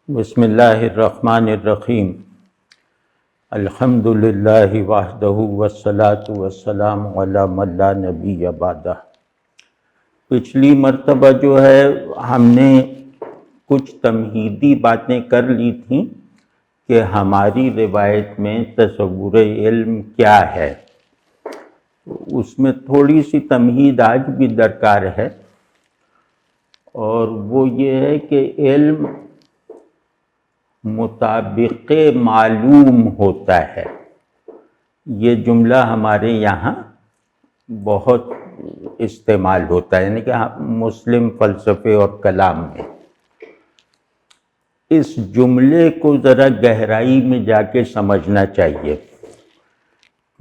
بسم اللہ الرحمن الرحیم الحمد للہ وحدہ والصلاة والسلام علی من لا نبی بعدہ۔ پچھلی مرتبہ جو ہے ہم نے کچھ تمہیدی باتیں کر لی تھیں کہ ہماری روایت میں تصور علم کیا ہے۔ اس میں تھوڑی سی تمہید آج بھی درکار ہے، اور وہ یہ ہے کہ علم مطابق معلوم ہوتا ہے۔ یہ جملہ ہمارے یہاں بہت استعمال ہوتا ہے، یعنی کہ مسلم فلسفے اور کلام میں۔ اس جملے کو ذرا گہرائی میں جا کے سمجھنا چاہیے،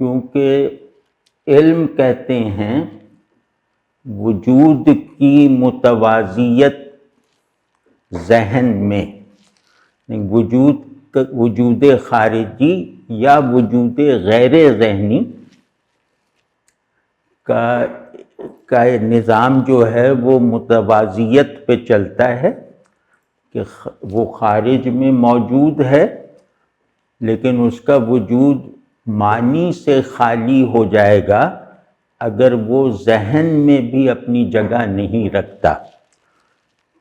کیونکہ علم کہتے ہیں وجود کی متوازیت ذہن میں، وجود خارجی یا وجود غیر ذہنی کا نظام جو ہے وہ متوازیت پہ چلتا ہے کہ وہ خارج میں موجود ہے، لیکن اس کا وجود معنی سے خالی ہو جائے گا اگر وہ ذہن میں بھی اپنی جگہ نہیں رکھتا۔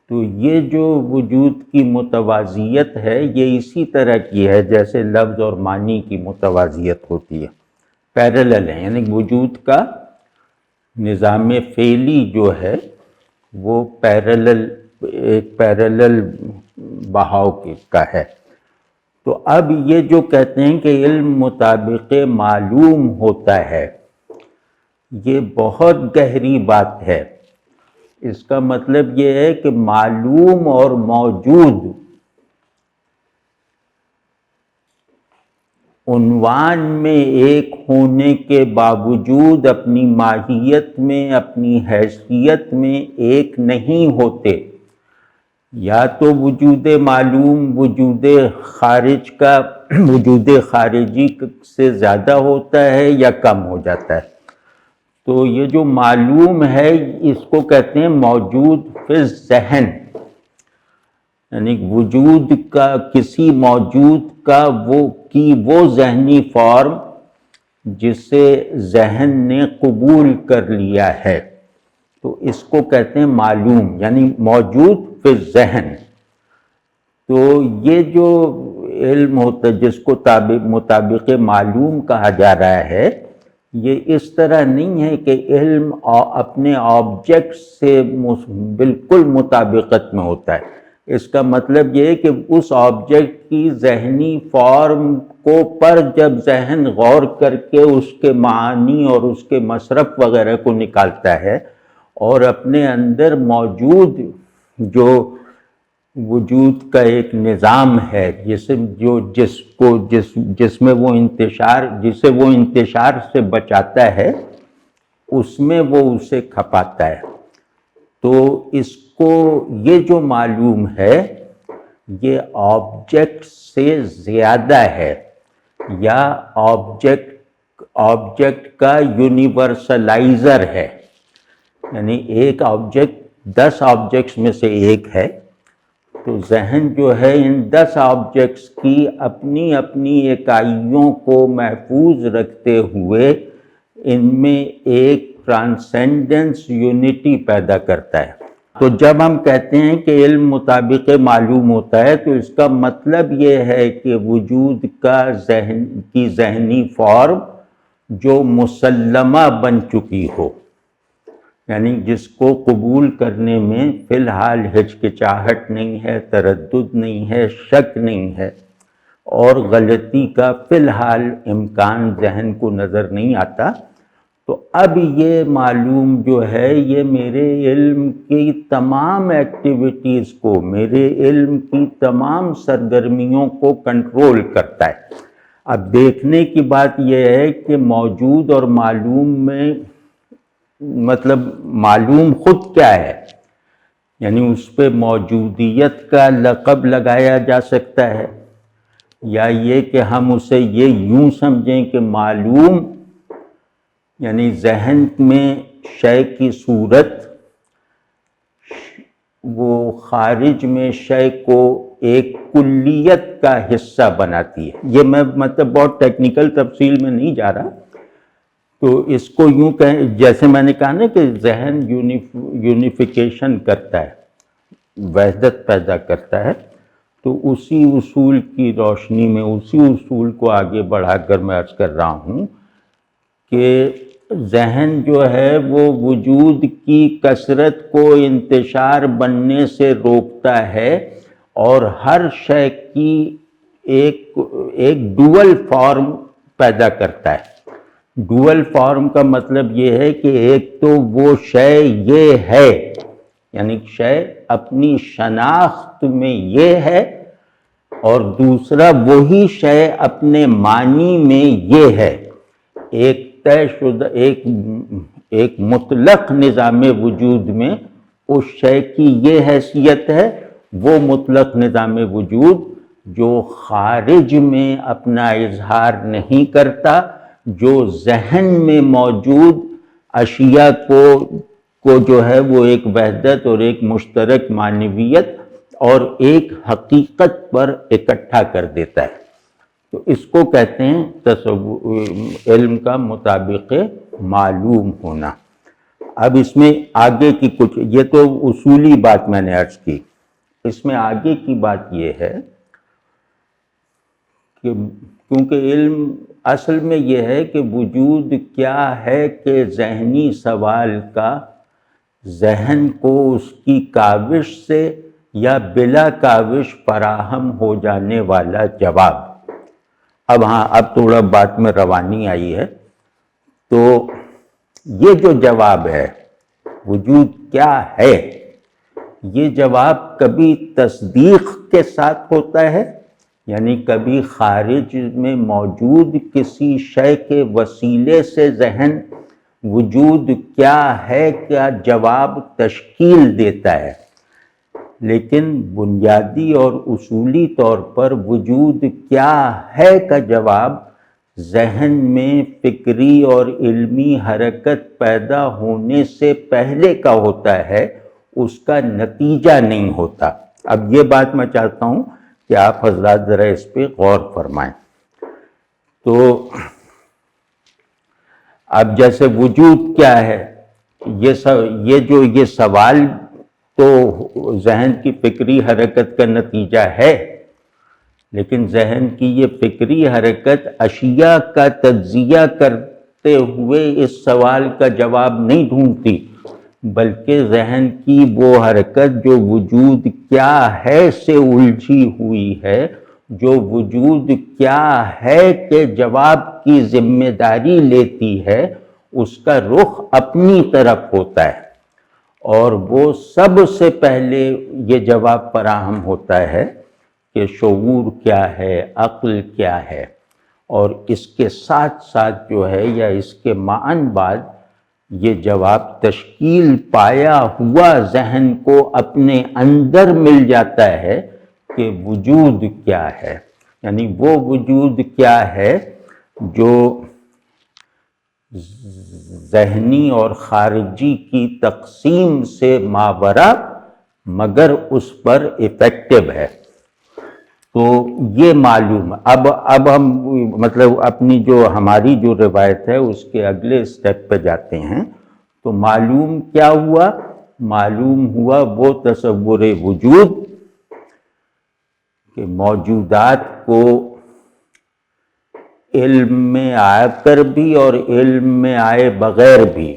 تو یہ جو وجود کی متوازیت ہے یہ اسی طرح کی ہے جیسے لفظ اور معنی کی متوازیت ہوتی ہے، پیرلل ہے، یعنی وجود کا نظام فعلی جو ہے وہ ایک پیرلل بہاؤ کا ہے۔ تو اب یہ جو کہتے ہیں کہ علم مطابق معلوم ہوتا ہے، یہ بہت گہری بات ہے۔ اس کا مطلب یہ ہے کہ معلوم اور موجود عنوان میں ایک ہونے کے باوجود اپنی ماہیت میں، اپنی حیثیت میں ایک نہیں ہوتے۔ یا تو وجود معلوم وجود خارجی سے زیادہ ہوتا ہے یا کم ہو جاتا ہے۔ تو یہ جو معلوم ہے اس کو کہتے ہیں موجود فی الذہن، یعنی وجود کا کسی موجود کا وہ ذہنی فارم جسے ذہن نے قبول کر لیا ہے، تو اس کو کہتے ہیں معلوم، یعنی موجود فی الذہن۔ تو یہ جو علم ہوتا ہے جس کو مطابق معلوم کہا جا رہا ہے، یہ اس طرح نہیں ہے کہ علم اپنے آبجیکٹ سے بالکل مطابقت میں ہوتا ہے۔ اس کا مطلب یہ ہے کہ اس آبجیکٹ کی ذہنی فارم پر جب ذہن غور کر کے اس کے معانی اور اس کے مصرف وغیرہ کو نکالتا ہے، اور اپنے اندر موجود جو وجود کا ایک نظام ہے جسے جس میں وہ انتشار سے بچاتا ہے، اس میں وہ اسے کھپاتا ہے۔ تو اس کو یہ جو معلوم ہے یہ آبجیکٹ سے زیادہ ہے، یا آبجیکٹ کا یونیورسلائزر ہے، یعنی ایک آبجیکٹ 10 آبجیکٹس میں سے ایک ہے۔ تو ذہن جو ہے ان 10 آبجیکٹس کی اپنی اپنی اکائیوں کو محفوظ رکھتے ہوئے ان میں ایک ٹرانسینڈنس یونٹی پیدا کرتا ہے۔ تو جب ہم کہتے ہیں کہ علم مطابق معلوم ہوتا ہے تو اس کا مطلب یہ ہے کہ وجود کی ذہنی فارم جو مسلمہ بن چکی ہو، یعنی جس کو قبول کرنے میں فی الحال ہچکچاہٹ نہیں ہے، تردد نہیں ہے، شک نہیں ہے، اور غلطی کا فی الحال امکان ذہن کو نظر نہیں آتا۔ تو اب یہ معلوم جو ہے یہ میرے علم کی تمام ایکٹیویٹیز کو، میرے علم کی تمام سرگرمیوں کو کنٹرول کرتا ہے۔ اب دیکھنے کی بات یہ ہے کہ موجود اور معلوم میں مطلب معلوم خود کیا ہے، یعنی اس پہ موجودیت کا لقب لگایا جا سکتا ہے، یا یہ کہ ہم اسے یہ یوں سمجھیں کہ معلوم یعنی ذہن میں شے کی صورت، وہ خارج میں شے کو ایک کلیت کا حصہ بناتی ہے. یہ میں مطلب بہت ٹیکنیکل تفصیل میں نہیں جا رہا. تو اس کو یوں کہیں، جیسے میں نے کہا نا کہ ذہن یونیفیکیشن کرتا ہے، وحدت پیدا کرتا ہے، تو اسی اصول کی روشنی میں، اسی اصول کو آگے بڑھا کر میں عرض کر رہا ہوں کہ ذہن جو ہے وہ وجود کی کثرت کو انتشار بننے سے روکتا ہے، اور ہر شے کی ایک ڈوئل فارم پیدا کرتا ہے. ڈوئل فارم کا مطلب یہ ہے کہ ایک تو وہ شے یہ ہے، یعنی شے اپنی شناخت میں یہ ہے، اور دوسرا وہی شے اپنے معنی میں یہ ہے. ایک طے شدہ ایک مطلق نظام وجود میں اس شے کی یہ حیثیت ہے، وہ مطلق نظام وجود جو خارج میں اپنا اظہار نہیں کرتا، جو ذہن میں موجود اشیاء کو جو ہے وہ ایک وحدت اور ایک مشترک معنویت اور ایک حقیقت پر اکٹھا کر دیتا ہے. تو اس کو کہتے ہیں علم کا مطابق معلوم ہونا. اب اس میں آگے کی کچھ، یہ تو اصولی بات میں نے عرض کی، اس میں آگے کی بات یہ ہے کہ کیونکہ علم اصل میں یہ ہے کہ وجود کیا ہے کہ ذہنی سوال کا ذہن کو اس کی کاوش سے یا بلا کاوش فراہم ہو جانے والا جواب. اب تھوڑا بات میں روانی آئی ہے. تو یہ جو جواب ہے وجود کیا ہے، یہ جواب کبھی تصدیق کے ساتھ ہوتا ہے، یعنی کبھی خارج میں موجود کسی شے کے وسیلے سے ذہن وجود کیا ہے کا جواب تشکیل دیتا ہے، لیکن بنیادی اور اصولی طور پر وجود کیا ہے کا جواب ذہن میں فکری اور علمی حرکت پیدا ہونے سے پہلے کا ہوتا ہے، اس کا نتیجہ نہیں ہوتا. اب یہ بات میں چاہتا ہوں کہ آپ حضرات ذرا اس پہ غور فرمائیں. تو اب جیسے وجود کیا ہے، یہ سوال تو ذہن کی فکری حرکت کا نتیجہ ہے، لیکن ذہن کی یہ فکری حرکت اشیاء کا تجزیہ کرتے ہوئے اس سوال کا جواب نہیں ڈھونڈتی، بلکہ ذہن کی وہ حرکت جو وجود کیا ہے سے الجھی ہوئی ہے، جو وجود کیا ہے کہ جواب کی ذمہ داری لیتی ہے، اس کا رخ اپنی طرف ہوتا ہے، اور وہ سب سے پہلے یہ جواب فراہم ہوتا ہے کہ شعور کیا ہے، عقل کیا ہے، اور اس کے ساتھ ساتھ جو ہے یا اس کے معاً بعد یہ جواب تشکیل پایا ہوا ذہن کو اپنے اندر مل جاتا ہے کہ وجود کیا ہے. یعنی وہ وجود کیا ہے جو ذہنی اور خارجی کی تقسیم سے ماورا مگر اس پر افیکٹو ہے. تو یہ معلوم. اب ہم مطلب ہماری جو روایت ہے اس کے اگلے سٹیپ پہ جاتے ہیں. تو معلوم کیا ہوا؟ معلوم ہوا وہ تصور وجود کہ موجودات کو علم میں آ کر بھی اور علم میں آئے بغیر بھی،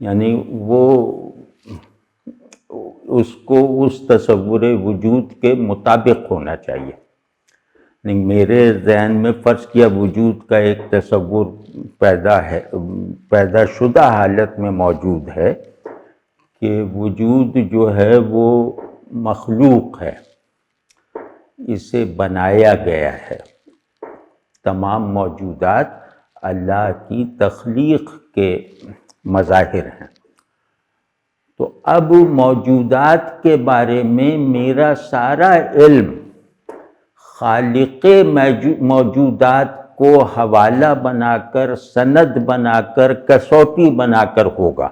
یعنی وہ اس کو اس تصور وجود کے مطابق ہونا چاہیے. میرے ذہن میں فرض کیا وجود کا ایک تصور پیدا شدہ حالت میں موجود ہے کہ وجود جو ہے وہ مخلوق ہے، اسے بنایا گیا ہے. تمام موجودات اللہ کی تخلیق کے مظاہر ہیں. تو اب موجودات کے بارے میں میرا سارا علم خالق موجودات کو حوالہ بنا کر، سند بنا کر، کسوٹی بنا کر ہوگا.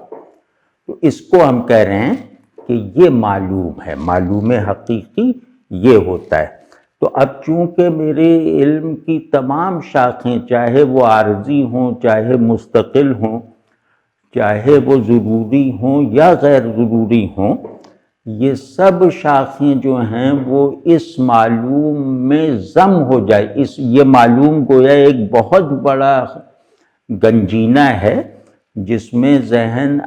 تو اس کو ہم کہہ رہے ہیں کہ یہ معلوم ہے، معلوم حقیقی یہ ہوتا ہے۔ تو اب چونکہ میرے علم کی تمام شاخیں، چاہے وہ عارضی ہوں، چاہے مستقل ہوں، چاہے وہ ضروری ہوں یا غیر ضروری ہوں، یہ سب شاخیں جو ہیں وہ اس معلوم میں ضم ہو جائے۔ یہ معلوم گویا ایک بہت بڑا گنجینہ ہے جس میں ذہن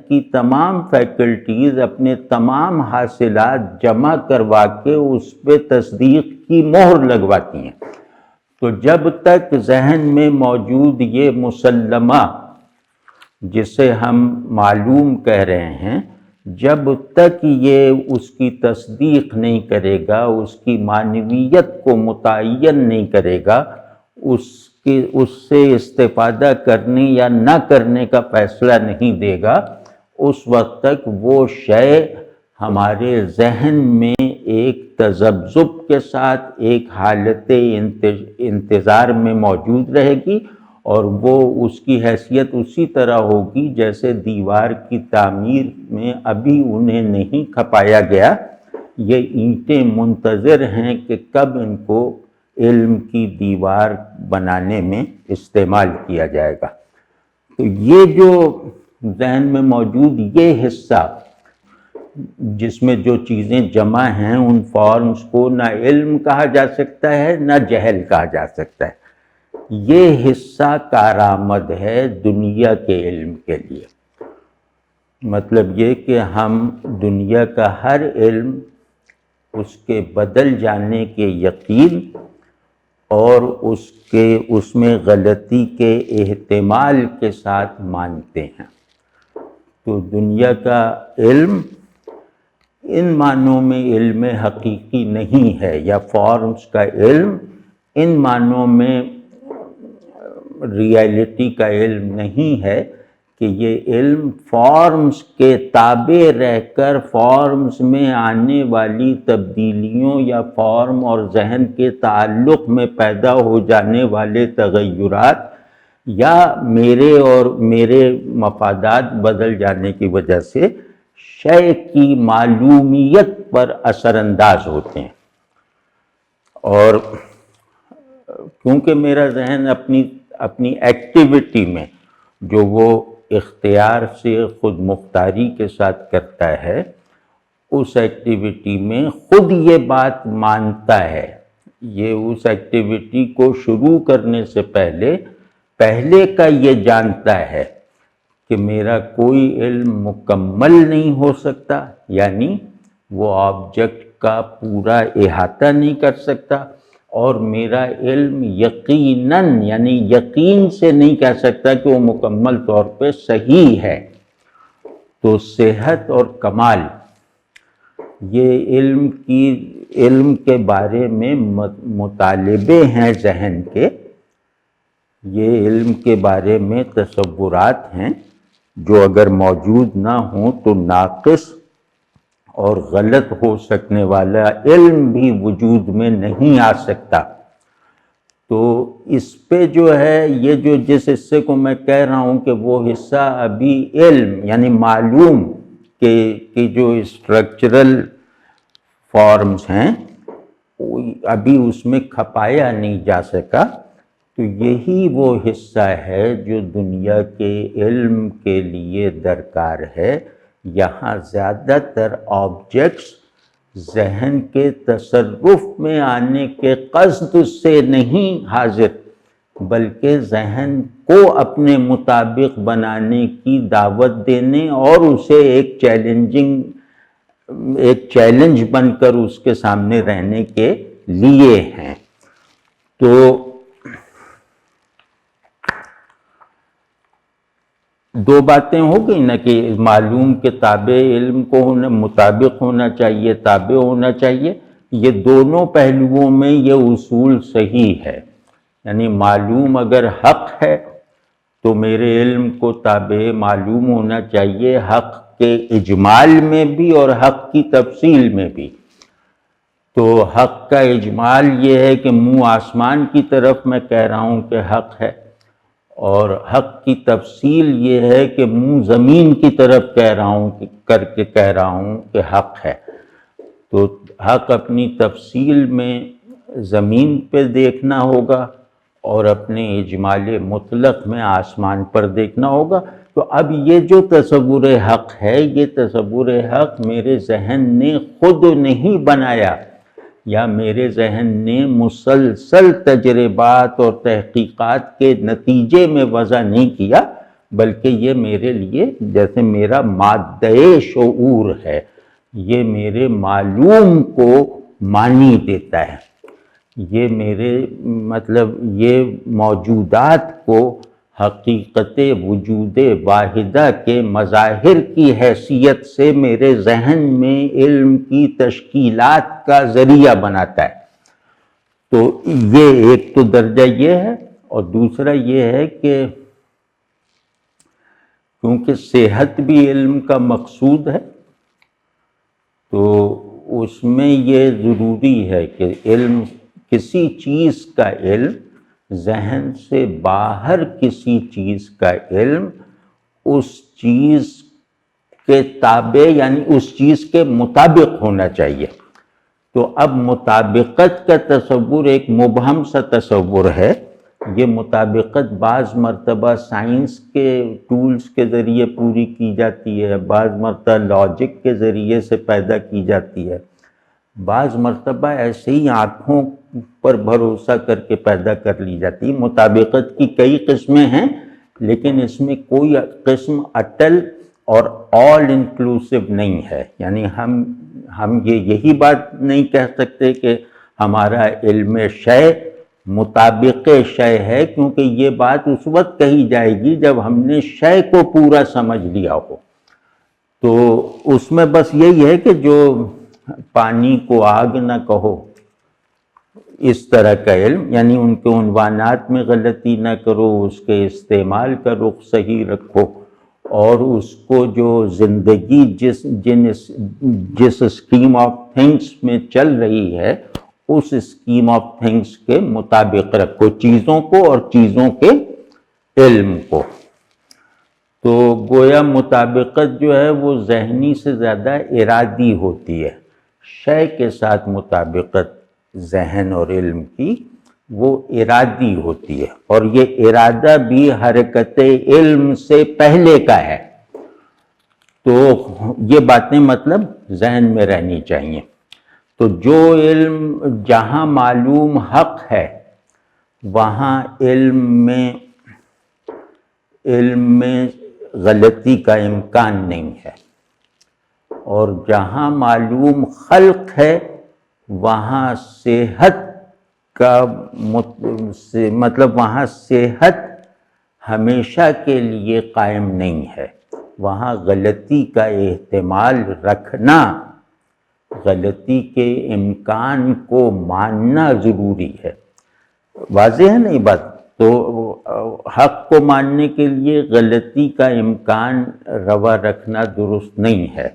کی تمام فیکلٹیز، اپنے تمام حاصلات جمع کروا کے اس پہ تصدیق کی مہر لگواتی ہیں۔ تو جب تک ذہن میں موجود یہ مسلمہ جسے ہم معلوم کہہ رہے ہیں، جب تک یہ اس کی تصدیق نہیں کرے گا، اس کی معنویت کو متعین نہیں کرے گا، اس سے استفادہ کرنے یا نہ کرنے کا فیصلہ نہیں دے گا، اس وقت تک وہ شے ہمارے ذہن میں ایک تذبذب کے ساتھ ایک حالت انتظار میں موجود رہے گی، اور وہ اس کی حیثیت اسی طرح ہوگی جیسے دیوار کی تعمیر میں ابھی انہیں نہیں کھپایا گیا، یہ اینٹیں منتظر ہیں کہ کب ان کو علم کی دیوار بنانے میں استعمال کیا جائے گا۔ تو یہ جو ذہن میں موجود یہ حصہ جس میں جو چیزیں جمع ہیں، ان فارمز کو نہ علم کہا جا سکتا ہے نہ جہل کہا جا سکتا ہے۔ یہ حصہ کارآمد ہے دنیا کے علم کے لیے۔ مطلب یہ کہ ہم دنیا کا ہر علم، اس کے بدل جانے کے یقین اور اس میں غلطی کے احتمال کے ساتھ مانتے ہیں۔ تو دنیا کا علم ان معنوں میں علم حقیقی نہیں ہے، یا فارمز کا علم ان معنوں میں ریالٹی کا علم نہیں ہے کہ یہ علم فارمز کے تابع رہ کر فارمز میں آنے والی تبدیلیوں یا فارم اور ذہن کے تعلق میں پیدا ہو جانے والے تغیرات یا میرے مفادات بدل جانے کی وجہ سے شے کی معلومیت پر اثر انداز ہوتے ہیں۔ اور کیونکہ میرا ذہن اپنی ایکٹیویٹی میں جو وہ اختیار سے خود مختاری کے ساتھ کرتا ہے، اس ایکٹیویٹی میں خود یہ بات مانتا ہے، یہ اس ایکٹیویٹی کو شروع کرنے سے پہلے کا یہ جانتا ہے کہ میرا کوئی علم مکمل نہیں ہو سکتا، یعنی وہ آبجیکٹ کا پورا احاطہ نہیں کر سکتا، اور میرا علم یقیناً یعنی یقین سے نہیں کہہ سکتا کہ وہ مکمل طور پہ صحیح ہے۔ تو صحت اور کمال یہ علم کے بارے میں مطالبے ہیں ذہن کے، یہ علم کے بارے میں تصورات ہیں جو اگر موجود نہ ہوں تو ناقص اور غلط ہو سکنے والا علم بھی وجود میں نہیں آ سکتا۔ تو اس پہ جو ہے یہ جو جس حصے کو میں کہہ رہا ہوں کہ وہ حصہ ابھی علم یعنی معلوم کہ جو اسٹرکچرل فارمز ہیں ابھی اس میں کھپایا نہیں جا سکا، تو یہی وہ حصہ ہے جو دنیا کے علم کے لیے درکار ہے۔ یہاں زیادہ تر آبجیکٹس ذہن کے تصرف میں آنے کے قصد سے نہیں حاضر، بلکہ ذہن کو اپنے مطابق بنانے کی دعوت دینے اور اسے ایک چیلنج بن کر اس کے سامنے رہنے کے لیے ہیں۔ تو دو باتیں ہو گئی نا کہ معلوم کے تابع علم کو مطابق ہونا چاہیے، تابع ہونا چاہیے، یہ دونوں پہلوؤں میں یہ اصول صحیح ہے۔ یعنی معلوم اگر حق ہے تو میرے علم کو تابع معلوم ہونا چاہیے، حق کے اجمال میں بھی اور حق کی تفصیل میں بھی۔ تو حق کا اجمال یہ ہے کہ منہ آسمان کی طرف میں کہہ رہا ہوں کہ حق ہے، اور حق کی تفصیل یہ ہے کہ منہ زمین کی طرف کہہ رہا ہوں کہ حق ہے۔ تو حق اپنی تفصیل میں زمین پہ دیکھنا ہوگا اور اپنے اجمال مطلق میں آسمان پر دیکھنا ہوگا۔ تو اب یہ جو تصور حق ہے، یہ تصور حق میرے ذہن نے خود نہیں بنایا، یا میرے ذہن نے مسلسل تجربات اور تحقیقات کے نتیجے میں وضع نہیں کیا، بلکہ یہ میرے لیے جیسے میرا مادہ شعور ہے، یہ میرے معلوم کو معنی دیتا ہے، یہ میرے یہ موجودات کو حقیقت وجود واحدہ کے مظاہر کی حیثیت سے میرے ذہن میں علم کی تشکیلات کا ذریعہ بناتا ہے۔ تو یہ ایک تو درجہ یہ ہے، اور دوسرا یہ ہے کہ کیونکہ صحت بھی علم کا مقصود ہے، تو اس میں یہ ضروری ہے کہ علم، کسی چیز کا علم، ذہن سے باہر کسی چیز کا علم اس چیز کے تابع، یعنی اس چیز کے مطابق ہونا چاہیے۔ تو اب مطابقت کا تصور ایک مبہم سا تصور ہے۔ یہ مطابقت بعض مرتبہ سائنس کے ٹولز کے ذریعے پوری کی جاتی ہے، بعض مرتبہ لاجک کے ذریعے سے پیدا کی جاتی ہے، بعض مرتبہ ایسے ہی آنکھوں پر بھروسہ کر کے پیدا کر لی جاتی ہے۔ مطابقت کی کئی قسمیں ہیں، لیکن اس میں کوئی قسم اٹل اور آل انکلوسیو نہیں ہے۔ یعنی ہم یہی بات نہیں کہہ سکتے کہ ہمارا علم شے مطابق شے ہے، کیونکہ یہ بات اس وقت کہی جائے گی جب ہم نے شے کو پورا سمجھ لیا ہو۔ تو اس میں بس یہی ہے کہ جو پانی کو آگ نہ کہو، اس طرح کا علم، یعنی ان کے عنوانات میں غلطی نہ کرو، اس کے استعمال کا رخ صحیح رکھو، اور اس کو جو زندگی جس اسکیم آف تھنگس میں چل رہی ہے اس اسکیم آف تھنگس کے مطابق رکھو، چیزوں کو اور چیزوں کے علم کو۔ تو گویا مطابقت جو ہے وہ ذہنی سے زیادہ ارادی ہوتی ہے۔ شے کے ساتھ مطابقت ذہن اور علم کی وہ ارادی ہوتی ہے، اور یہ ارادہ بھی حرکت علم سے پہلے کا ہے۔ تو یہ باتیں ذہن میں رہنی چاہیے۔ تو جو علم جہاں معلوم حق ہے وہاں علم میں غلطی کا امکان نہیں ہے، اور جہاں معلوم خلق ہے وہاں صحت کا وہاں صحت ہمیشہ کے لیے قائم نہیں ہے، وہاں غلطی کا احتمال رکھنا، غلطی کے امکان کو ماننا ضروری ہے۔ واضح ہے نا یہ بات؟ تو حق کو ماننے کے لیے غلطی کا امکان روا رکھنا درست نہیں ہے۔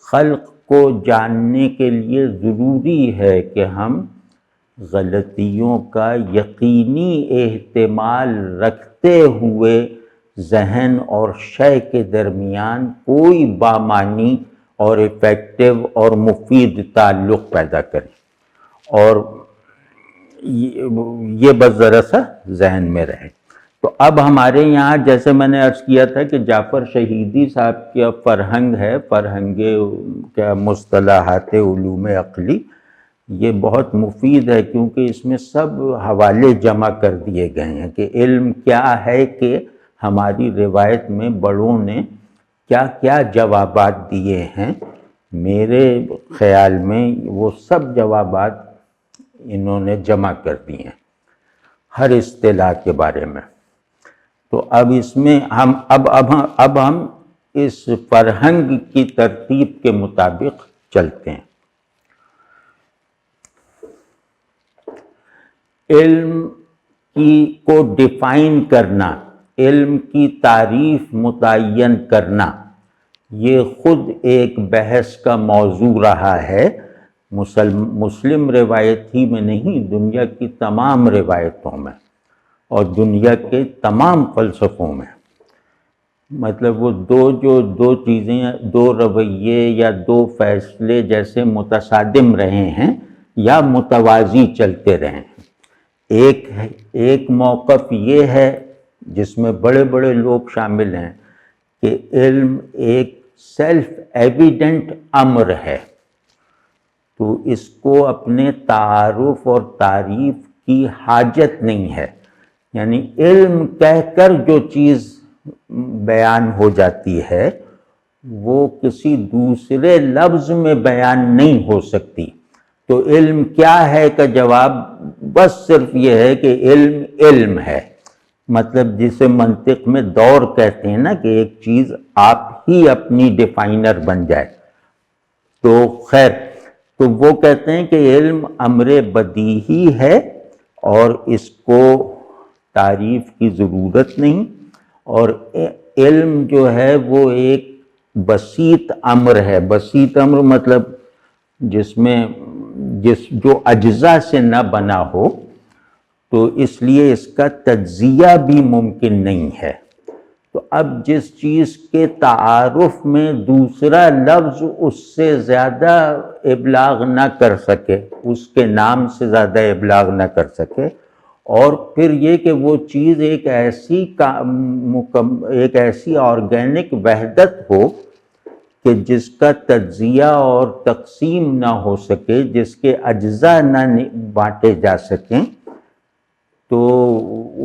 خلق کو جاننے کے لیے ضروری ہے کہ ہم غلطیوں کا یقینی احتمال رکھتے ہوئے ذہن اور شے کے درمیان کوئی بامعنی اور افیکٹو اور مفید تعلق پیدا کریں، اور یہ بس ذرا سا ذہن میں رہے۔ تو اب ہمارے یہاں جیسے میں نے عرض کیا تھا کہ جعفر شہیدی صاحب کا فرہنگ ہے، فرہنگ کیا مصطلحات علوم عقلی، یہ بہت مفید ہے، کیونکہ اس میں سب حوالے جمع کر دیے گئے ہیں کہ علم کیا ہے، کہ ہماری روایت میں بڑوں نے کیا کیا جوابات دیے ہیں۔ میرے خیال میں وہ سب جوابات انہوں نے جمع کر دیے ہیں ہر اصطلاح کے بارے میں۔ تو اب اس میں اب ہم اس فرہنگ کی ترتیب کے مطابق چلتے ہیں۔ علم کو ڈیفائن کرنا، علم کی تعریف متعین کرنا، یہ خود ایک بحث کا موضوع رہا ہے، مسلم روایت ہی میں نہیں، دنیا کی تمام روایتوں میں اور دنیا کے تمام فلسفوں میں۔ مطلب وہ دو چیزیں، دو رویے یا دو فیصلے جیسے متصادم رہے ہیں یا متوازی چلتے رہے ہیں۔ ایک موقف یہ ہے جس میں بڑے بڑے لوگ شامل ہیں کہ علم ایک سیلف ایویڈنٹ امر ہے، تو اس کو اپنے تعارف اور تعریف کی حاجت نہیں ہے، یعنی علم کہہ کر جو چیز بیان ہو جاتی ہے وہ کسی دوسرے لفظ میں بیان نہیں ہو سکتی۔ تو علم کیا ہے کا جواب بس صرف یہ ہے کہ علم علم ہے، مطلب جسے منطق میں دور کہتے ہیں نا، کہ ایک چیز آپ ہی اپنی ڈیفائنر بن جائے۔ تو خیر، تو وہ کہتے ہیں کہ علم امر بدیہی ہے اور اس کو تعریف کی ضرورت نہیں، اور علم جو ہے وہ ایک بسیط امر ہے۔ بسیط امر مطلب جو اجزاء سے نہ بنا ہو، تو اس لیے اس کا تجزیہ بھی ممکن نہیں ہے۔ تو اب جس چیز کے تعارف میں دوسرا لفظ اس سے زیادہ ابلاغ نہ کر سکے، اس کے نام سے زیادہ ابلاغ نہ کر سکے، اور پھر یہ کہ وہ چیز ایک ایسی آرگینک وحدت ہو کہ جس کا تجزیہ اور تقسیم نہ ہو سکے، جس کے اجزاء نہ بانٹے جا سکیں، تو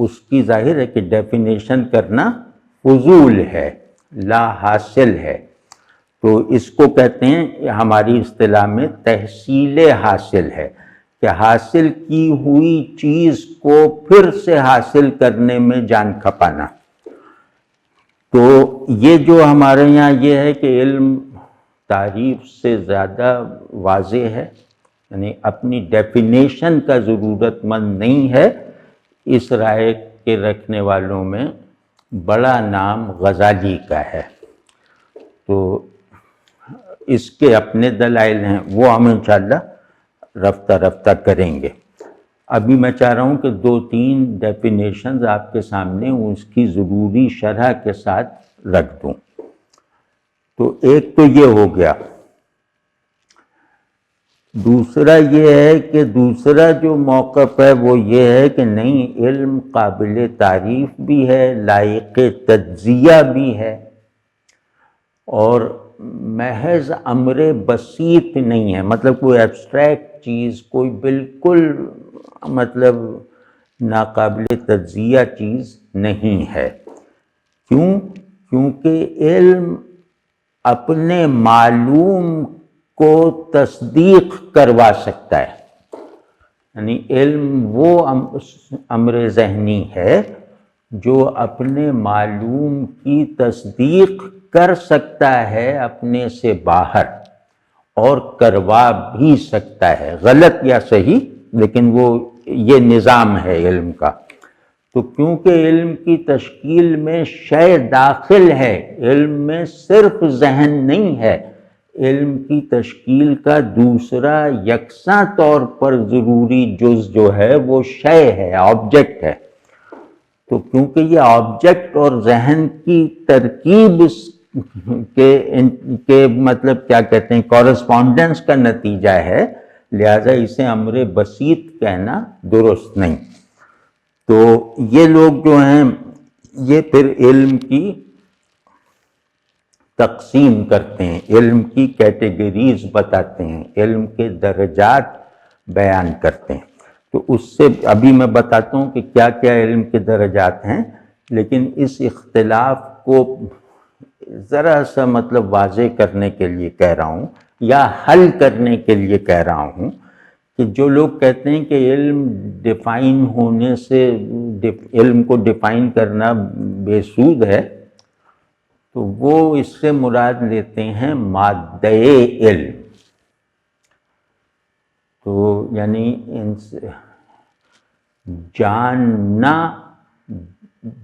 اس کی ظاہر ہے کہ ڈیفینیشن کرنا فضول ہے، لا حاصل ہے۔ تو اس کو کہتے ہیں ہماری اصطلاح میں تحصیل حاصل ہے، کہ حاصل کی ہوئی چیز کو پھر سے حاصل کرنے میں جان کھپانا۔ تو یہ جو ہمارے یہاں یہ ہے کہ علم تعریف سے زیادہ واضح ہے، یعنی اپنی ڈیفینیشن کا ضرورت مند نہیں ہے، اس رائے کے رکھنے والوں میں بڑا نام غزالی کا ہے۔ تو اس کے اپنے دلائل ہیں، وہ ہم انشاءاللہ رفتہ رفتہ کریں گے۔ ابھی میں چاہ رہا ہوں کہ 2-3 ڈیفینیشنز آپ کے سامنے اس کی ضروری شرح کے ساتھ رکھ دوں۔ تو ایک تو یہ ہو گیا، دوسرا یہ ہے کہ دوسرا جو موقف ہے وہ یہ ہے کہ نہیں، علم قابل تعریف بھی ہے، لائق تجزیہ بھی ہے، اور محض امر بسیط نہیں ہے، مطلب کوئی ایبسٹریکٹ چیز، کوئی بالکل مطلب ناقابل تجزیہ چیز نہیں ہے۔ کیونکہ علم اپنے معلوم کو تصدیق کروا سکتا ہے، یعنی علم وہ امر ذہنی ہے جو اپنے معلوم کی تصدیق کر سکتا ہے اپنے سے باہر، اور کروا بھی سکتا ہے، غلط یا صحیح، لیکن وہ یہ نظام ہے علم کا۔ تو کیونکہ علم کی تشکیل میں شے داخل ہے، علم میں صرف ذہن نہیں ہے، علم کی تشکیل کا دوسرا یکساں طور پر ضروری جز جو ہے وہ شے ہے، آبجیکٹ ہے۔ تو کیونکہ یہ آبجیکٹ اور ذہن کی ترکیب کے مطلب کیا کہتے ہیں، کورسپونڈنس کا نتیجہ ہے، لہذا اسے امر بسیط کہنا درست نہیں۔ تو یہ لوگ جو ہیں یہ پھر علم کی تقسیم کرتے ہیں، علم کی کیٹیگریز بتاتے ہیں، علم کے درجات بیان کرتے ہیں۔ تو اس سے ابھی میں بتاتا ہوں کہ کیا کیا علم کے درجات ہیں، لیکن اس اختلاف کو ذرا سا مطلب واضح کرنے کے لیے کہہ رہا ہوں، یا حل کرنے کے لیے کہہ رہا ہوں، کہ جو لوگ کہتے ہیں کہ علم ڈیفائن ہونے سے، علم کو ڈیفائن کرنا بے سود ہے، تو وہ اس سے مراد لیتے ہیں مادہ علم۔ تو یعنی ان سے جاننا،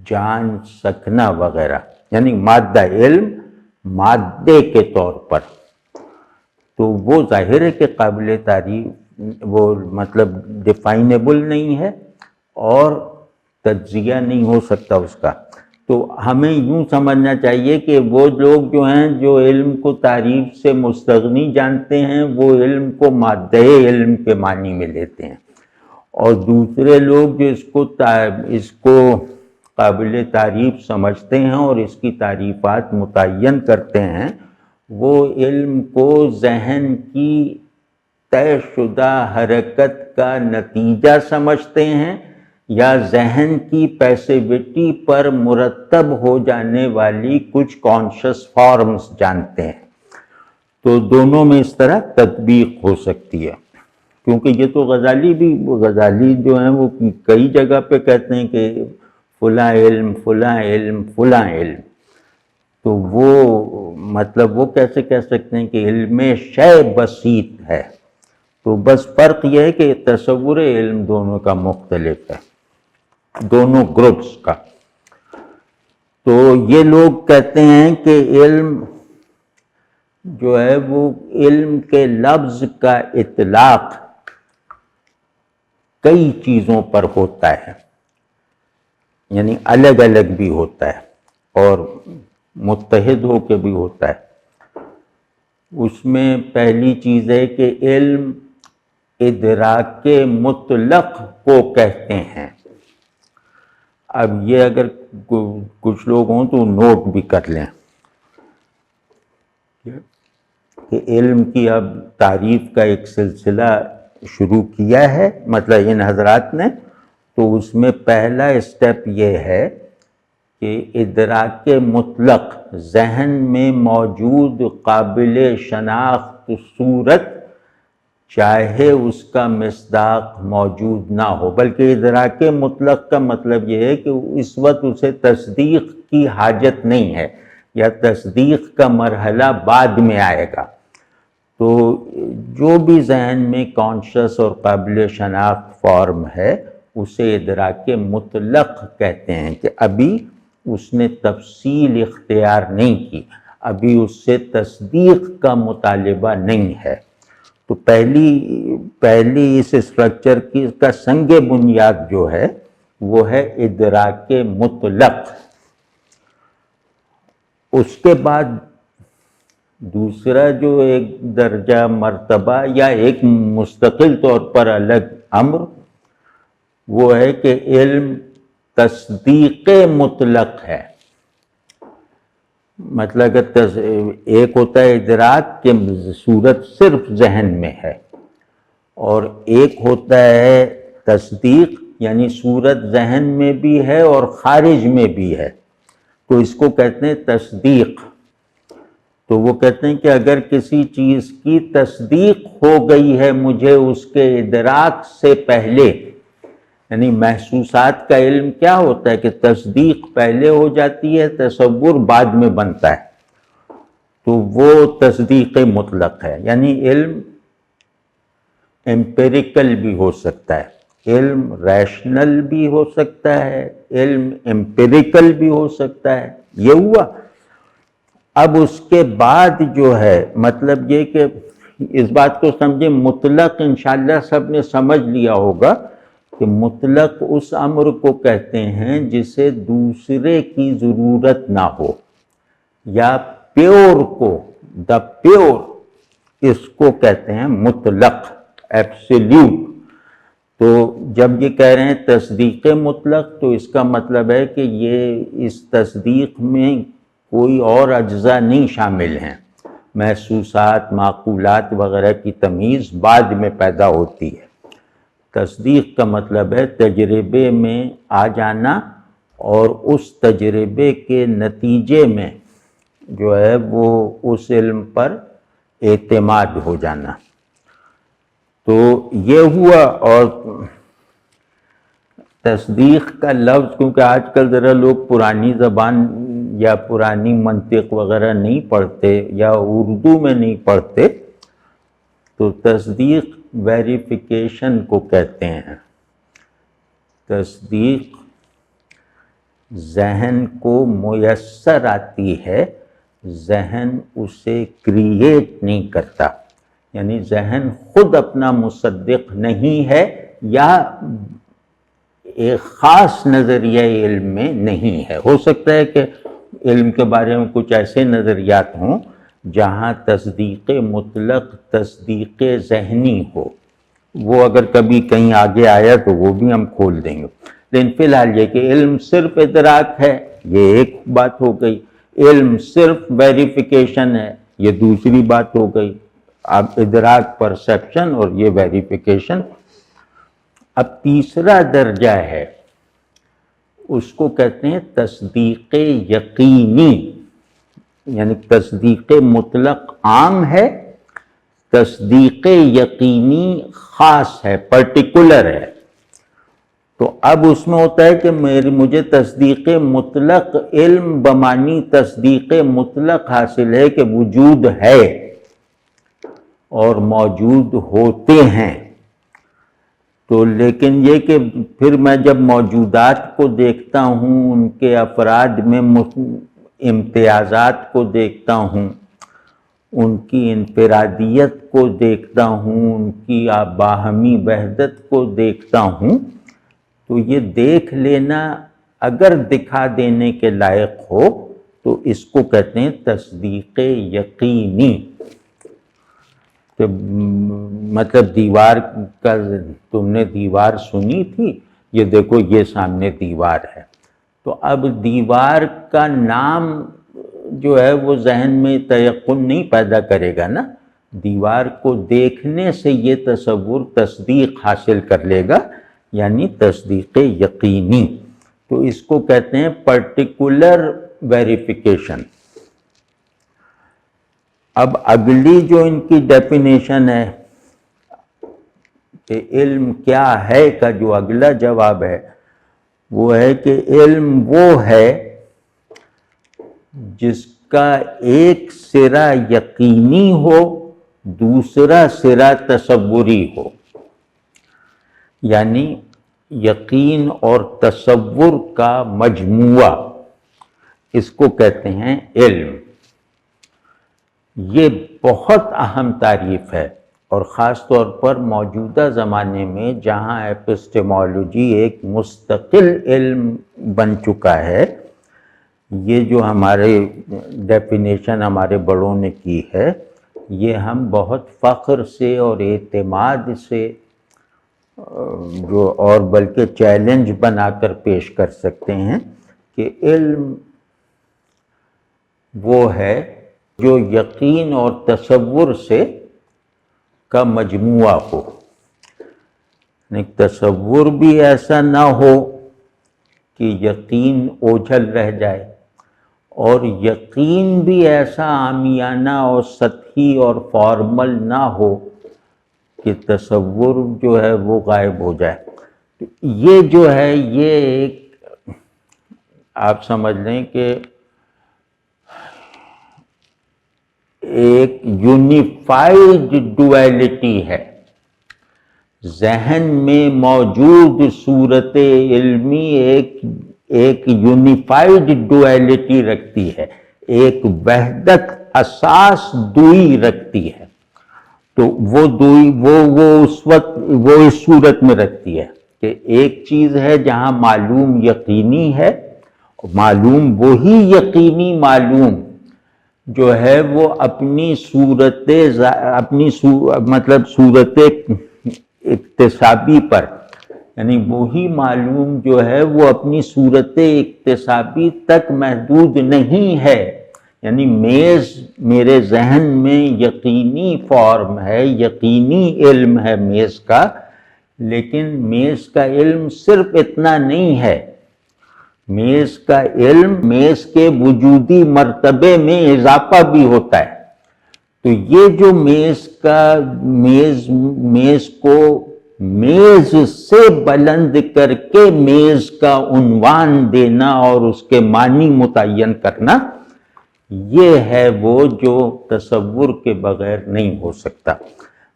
جان سکنا وغیرہ، یعنی مادہ علم مادے کے طور پر، تو وہ ظاہر ہے کہ قابل تعریف، وہ مطلب ڈیفائنیبل نہیں ہے اور تجزیہ نہیں ہو سکتا اس کا۔ تو ہمیں یوں سمجھنا چاہیے کہ وہ لوگ جو ہیں جو علم کو تعریف سے مستغنی جانتے ہیں وہ علم کو مادہ علم کے معنی میں لیتے ہیں، اور دوسرے لوگ جو اس کو قابل تعریف سمجھتے ہیں اور اس کی تعریفات متعین کرتے ہیں، وہ علم کو ذہن کی طے شدہ حرکت کا نتیجہ سمجھتے ہیں یا ذہن کی پیسیوٹی پر مرتب ہو جانے والی کچھ کانشس فارمز جانتے ہیں۔ تو دونوں میں اس طرح تطبیق ہو سکتی ہے، کیونکہ یہ تو غزالی جو ہیں وہ کئی جگہ پہ کہتے ہیں کہ فلاں علم فلاں علم فلاں علم، تو وہ مطلب وہ کیسے کہہ سکتے ہیں کہ علم شے بسیط ہے؟ تو بس فرق یہ ہے کہ تصور علم دونوں کا مختلف ہے، دونوں گروپس کا۔ تو یہ لوگ کہتے ہیں کہ علم جو ہے وہ علم کے لفظ کا اطلاق کئی چیزوں پر ہوتا ہے، یعنی الگ الگ بھی ہوتا ہے اور متحد ہو کے بھی ہوتا ہے۔ اس میں پہلی چیز ہے کہ علم ادراک مطلق کو کہتے ہیں۔ اب یہ اگر کچھ لوگ ہوں تو نوٹ بھی کر لیں کہ علم کی اب تعریف کا ایک سلسلہ شروع کیا ہے مطلب ان حضرات نے، تو اس میں پہلا اسٹیپ یہ ہے کہ ادراک مطلق، ذہن میں موجود قابل شناخت صورت چاہے اس کا مصداق موجود نہ ہو، بلکہ ادراک مطلق کا مطلب یہ ہے کہ اس وقت اسے تصدیق کی حاجت نہیں ہے یا تصدیق کا مرحلہ بعد میں آئے گا۔ تو جو بھی ذہن میں کانشس اور قابل شناخت فارم ہے اسے ادراک مطلق کہتے ہیں کہ ابھی اس نے تفصیل اختیار نہیں کی، ابھی اس سے تصدیق کا مطالبہ نہیں ہے۔ تو پہلی اس اسٹرکچر کا سنگ بنیاد جو ہے وہ ہے ادراک مطلق۔ اس کے بعد دوسرا جو ایک درجہ مرتبہ یا ایک مستقل طور پر الگ امر، وہ ہے کہ علم تصدیق مطلق ہے۔ مطلب ایک ہوتا ہے ادراک کہ صورت صرف ذہن میں ہے، اور ایک ہوتا ہے تصدیق یعنی صورت ذہن میں بھی ہے اور خارج میں بھی ہے، تو اس کو کہتے ہیں تصدیق۔ تو وہ کہتے ہیں کہ اگر کسی چیز کی تصدیق ہو گئی ہے مجھے اس کے ادراک سے پہلے، یعنی محسوسات کا علم کیا ہوتا ہے کہ تصدیق پہلے ہو جاتی ہے، تصور بعد میں بنتا ہے، تو وہ تصدیق مطلق ہے۔ یعنی علم ایمپیریکل بھی ہو سکتا ہے، علم ریشنل بھی ہو سکتا ہے، علم ایمپیریکل بھی ہو سکتا ہے۔ یہ ہوا۔ اب اس کے بعد جو ہے مطلب یہ کہ اس بات کو سمجھیں، مطلق انشاءاللہ سب نے سمجھ لیا ہوگا کہ مطلق اس امر کو کہتے ہیں جسے دوسرے کی ضرورت نہ ہو، یا پیور کو، دا پیور، اس کو کہتے ہیں مطلق، ایبسلیوٹ۔ تو جب یہ کہہ رہے ہیں تصدیق مطلق تو اس کا مطلب ہے کہ یہ اس تصدیق میں کوئی اور اجزاء نہیں شامل ہیں، محسوسات، معقولات وغیرہ کی تمیز بعد میں پیدا ہوتی ہے۔ تصدیق کا مطلب ہے تجربے میں آ جانا اور اس تجربے کے نتیجے میں جو ہے وہ اس علم پر اعتماد ہو جانا۔ تو یہ ہوا۔ اور تصدیق کا لفظ کیونکہ آج کل ذرا لوگ پرانی زبان یا پرانی منطق وغیرہ نہیں پڑھتے یا اردو میں نہیں پڑھتے، تو تصدیق ویریفیکیشن کو کہتے ہیں۔ تصدیق ذہن کو میسر آتی ہے، ذہن اسے کریٹ نہیں کرتا، یعنی ذہن خود اپنا مصدق نہیں ہے، یا ایک خاص نظریہ علم میں نہیں ہے. ہو سکتا ہے کہ علم کے بارے میں کچھ ایسے نظریات ہوں جہاں تصدیق مطلق تصدیق ذہنی ہو، وہ اگر کبھی کہیں آگے آیا تو وہ بھی ہم کھول دیں گے. لیکن فی الحال یہ کہ علم صرف ادراک ہے، یہ ایک بات ہو گئی. علم صرف ویریفیکیشن ہے، یہ دوسری بات ہو گئی. اب ادراک، پرسیپشن اور یہ ویریفیکیشن. اب تیسرا درجہ ہے، اس کو کہتے ہیں تصدیق یقینی. یعنی تصدیق مطلق عام ہے، تصدیق یقینی خاص ہے، پرٹیکولر ہے. تو اب اس میں ہوتا ہے کہ مجھے تصدیق مطلق علم بمانی تصدیق مطلق حاصل ہے کہ وجود ہے اور موجود ہوتے ہیں. تو لیکن یہ کہ پھر میں جب موجودات کو دیکھتا ہوں، ان کے افراد میں امتیازات کو دیکھتا ہوں، ان کی انفرادیت کو دیکھتا ہوں، ان کی باہمی وحدت کو دیکھتا ہوں، تو یہ دیکھ لینا اگر دکھا دینے کے لائق ہو تو اس کو کہتے ہیں تصدیق یقینی. کہ مطلب دیوار کا، تم نے دیوار سنی تھی، یہ دیکھو یہ سامنے دیوار ہے. تو اب دیوار کا نام جو ہے وہ ذہن میں تیقن نہیں پیدا کرے گا نا. دیوار کو دیکھنے سے یہ تصور تصدیق حاصل کر لے گا، یعنی تصدیق یقینی. تو اس کو کہتے ہیں پرٹیکولر ویریفیکیشن. اب اگلی جو ان کی ڈیفینیشن ہے کہ علم کیا ہے کا جو اگلا جواب ہے وہ ہے کہ علم وہ ہے جس کا ایک سرا یقینی ہو، دوسرا سرا تصوری ہو. یعنی یقین اور تصور کا مجموعہ، اس کو کہتے ہیں علم. یہ بہت اہم تعریف ہے، اور خاص طور پر موجودہ زمانے میں جہاں ایپسٹیمولوجی ایک مستقل علم بن چکا ہے. یہ جو ہمارے ڈیفینیشن ہمارے بڑوں نے کی ہے، یہ ہم بہت فخر سے اور اعتماد سے جو اور بلکہ چیلنج بنا کر پیش کر سکتے ہیں کہ علم وہ ہے جو یقین اور تصور سے کا مجموعہ ہو. تصور بھی ایسا نہ ہو کہ یقین اوجھل رہ جائے، اور یقین بھی ایسا عامیانہ اور سطحی اور فارمل نہ ہو کہ تصور جو ہے وہ غائب ہو جائے. یہ جو ہے یہ ایک آپ سمجھ لیں کہ ایک یونیفائیڈ ڈویلٹی ہے. ذہن میں موجود صورت علمی ایک یونیفائیڈ ڈویلٹی رکھتی ہے، ایک وحدت اساس دوئی رکھتی ہے. تو وہ دوئی وہ اس صورت میں رکھتی ہے کہ ایک چیز ہے جہاں معلوم یقینی ہے، معلوم وہی یقینی معلوم جو ہے وہ اپنی صورت اکتسابی پر، یعنی وہی معلوم جو ہے وہ اپنی صورت اکتسابی تک محدود نہیں ہے. یعنی میز میرے ذہن میں یقینی فارم ہے، یقینی علم ہے میز کا، لیکن میز کا علم صرف اتنا نہیں ہے. میز کا علم میز کے وجودی مرتبے میں اضافہ بھی ہوتا ہے. تو یہ جو میز کو میز سے بلند کر کے میز کا عنوان دینا اور اس کے معنی متعین کرنا، یہ ہے وہ جو تصور کے بغیر نہیں ہو سکتا.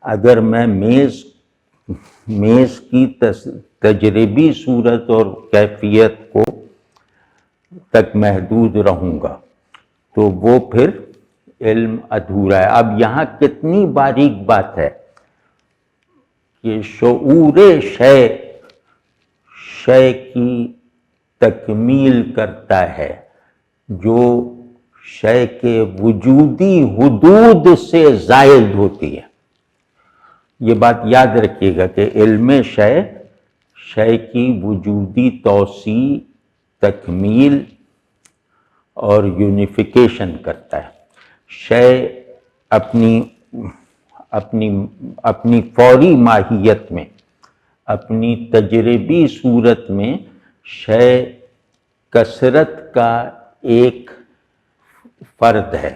اگر میں میز کی تجربی صورت اور کیفیت کو تک محدود رہوں گا تو وہ پھر علم ادھورا ہے. اب یہاں کتنی باریک بات ہے کہ شعور شے کی تکمیل کرتا ہے جو شے کے وجودی حدود سے زائد ہوتی ہے۔ یہ بات یاد رکھیے گا کہ علم شے کی وجودی توسیع، تکمیل اور یونیفیکیشن کرتا ہے۔ شے اپنی فوری ماہیت میں، اپنی تجربی صورت میں شے کثرت کا ایک فرد ہے۔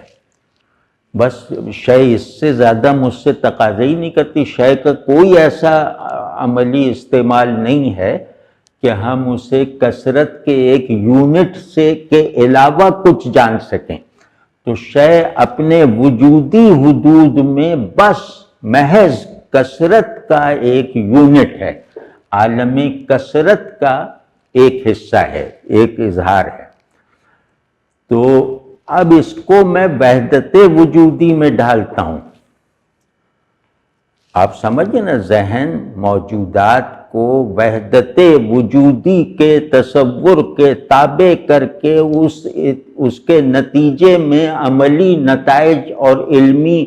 بس شے اس سے زیادہ مجھ سے تقاضا ہی نہیں کرتی، شے کا کوئی ایسا عملی استعمال نہیں ہے کہ ہم اسے کثرت کے ایک یونٹ سے کے علاوہ کچھ جان سکیں۔ تو شے اپنے وجودی حدود میں بس محض کثرت کا ایک یونٹ ہے، عالم کثرت کا ایک حصہ ہے، ایک اظہار ہے۔ تو اب اس کو میں وحدت وجودی میں ڈھالتا ہوں۔ آپ سمجھیں نا، ذہن موجودات کو وحدت وجودی کے تصور کے تابع کر کے اس کے نتیجے میں عملی نتائج اور علمی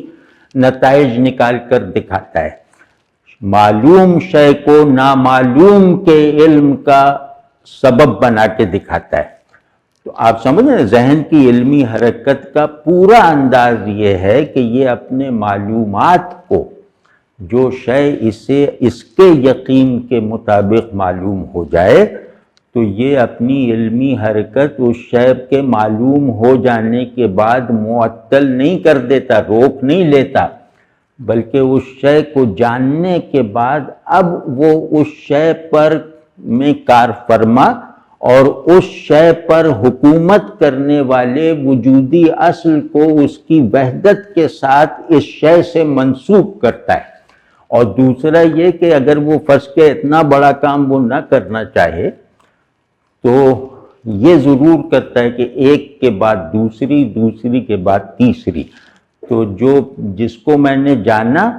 نتائج نکال کر دکھاتا ہے۔ معلوم شے کو نامعلوم کے علم کا سبب بنا کے دکھاتا ہے۔ تو آپ سمجھیں نا، ذہن کی علمی حرکت کا پورا انداز یہ ہے کہ یہ اپنے معلومات کو، جو شے اس کے یقین کے مطابق معلوم ہو جائے، تو یہ اپنی علمی حرکت اس شے کے معلوم ہو جانے کے بعد معطل نہیں کر دیتا، روک نہیں لیتا، بلکہ اس شے کو جاننے کے بعد اب وہ اس شے پر میں کار فرما اور اس شے پر حکومت کرنے والے وجودی اصل کو اس کی وحدت کے ساتھ اس شے سے منسوب کرتا ہے۔ اور دوسرا یہ کہ اگر وہ فرض کے اتنا بڑا کام وہ نہ کرنا چاہے تو یہ ضرور کرتا ہے کہ ایک کے بعد دوسری، دوسری کے بعد تیسری، تو جس کو میں نے جانا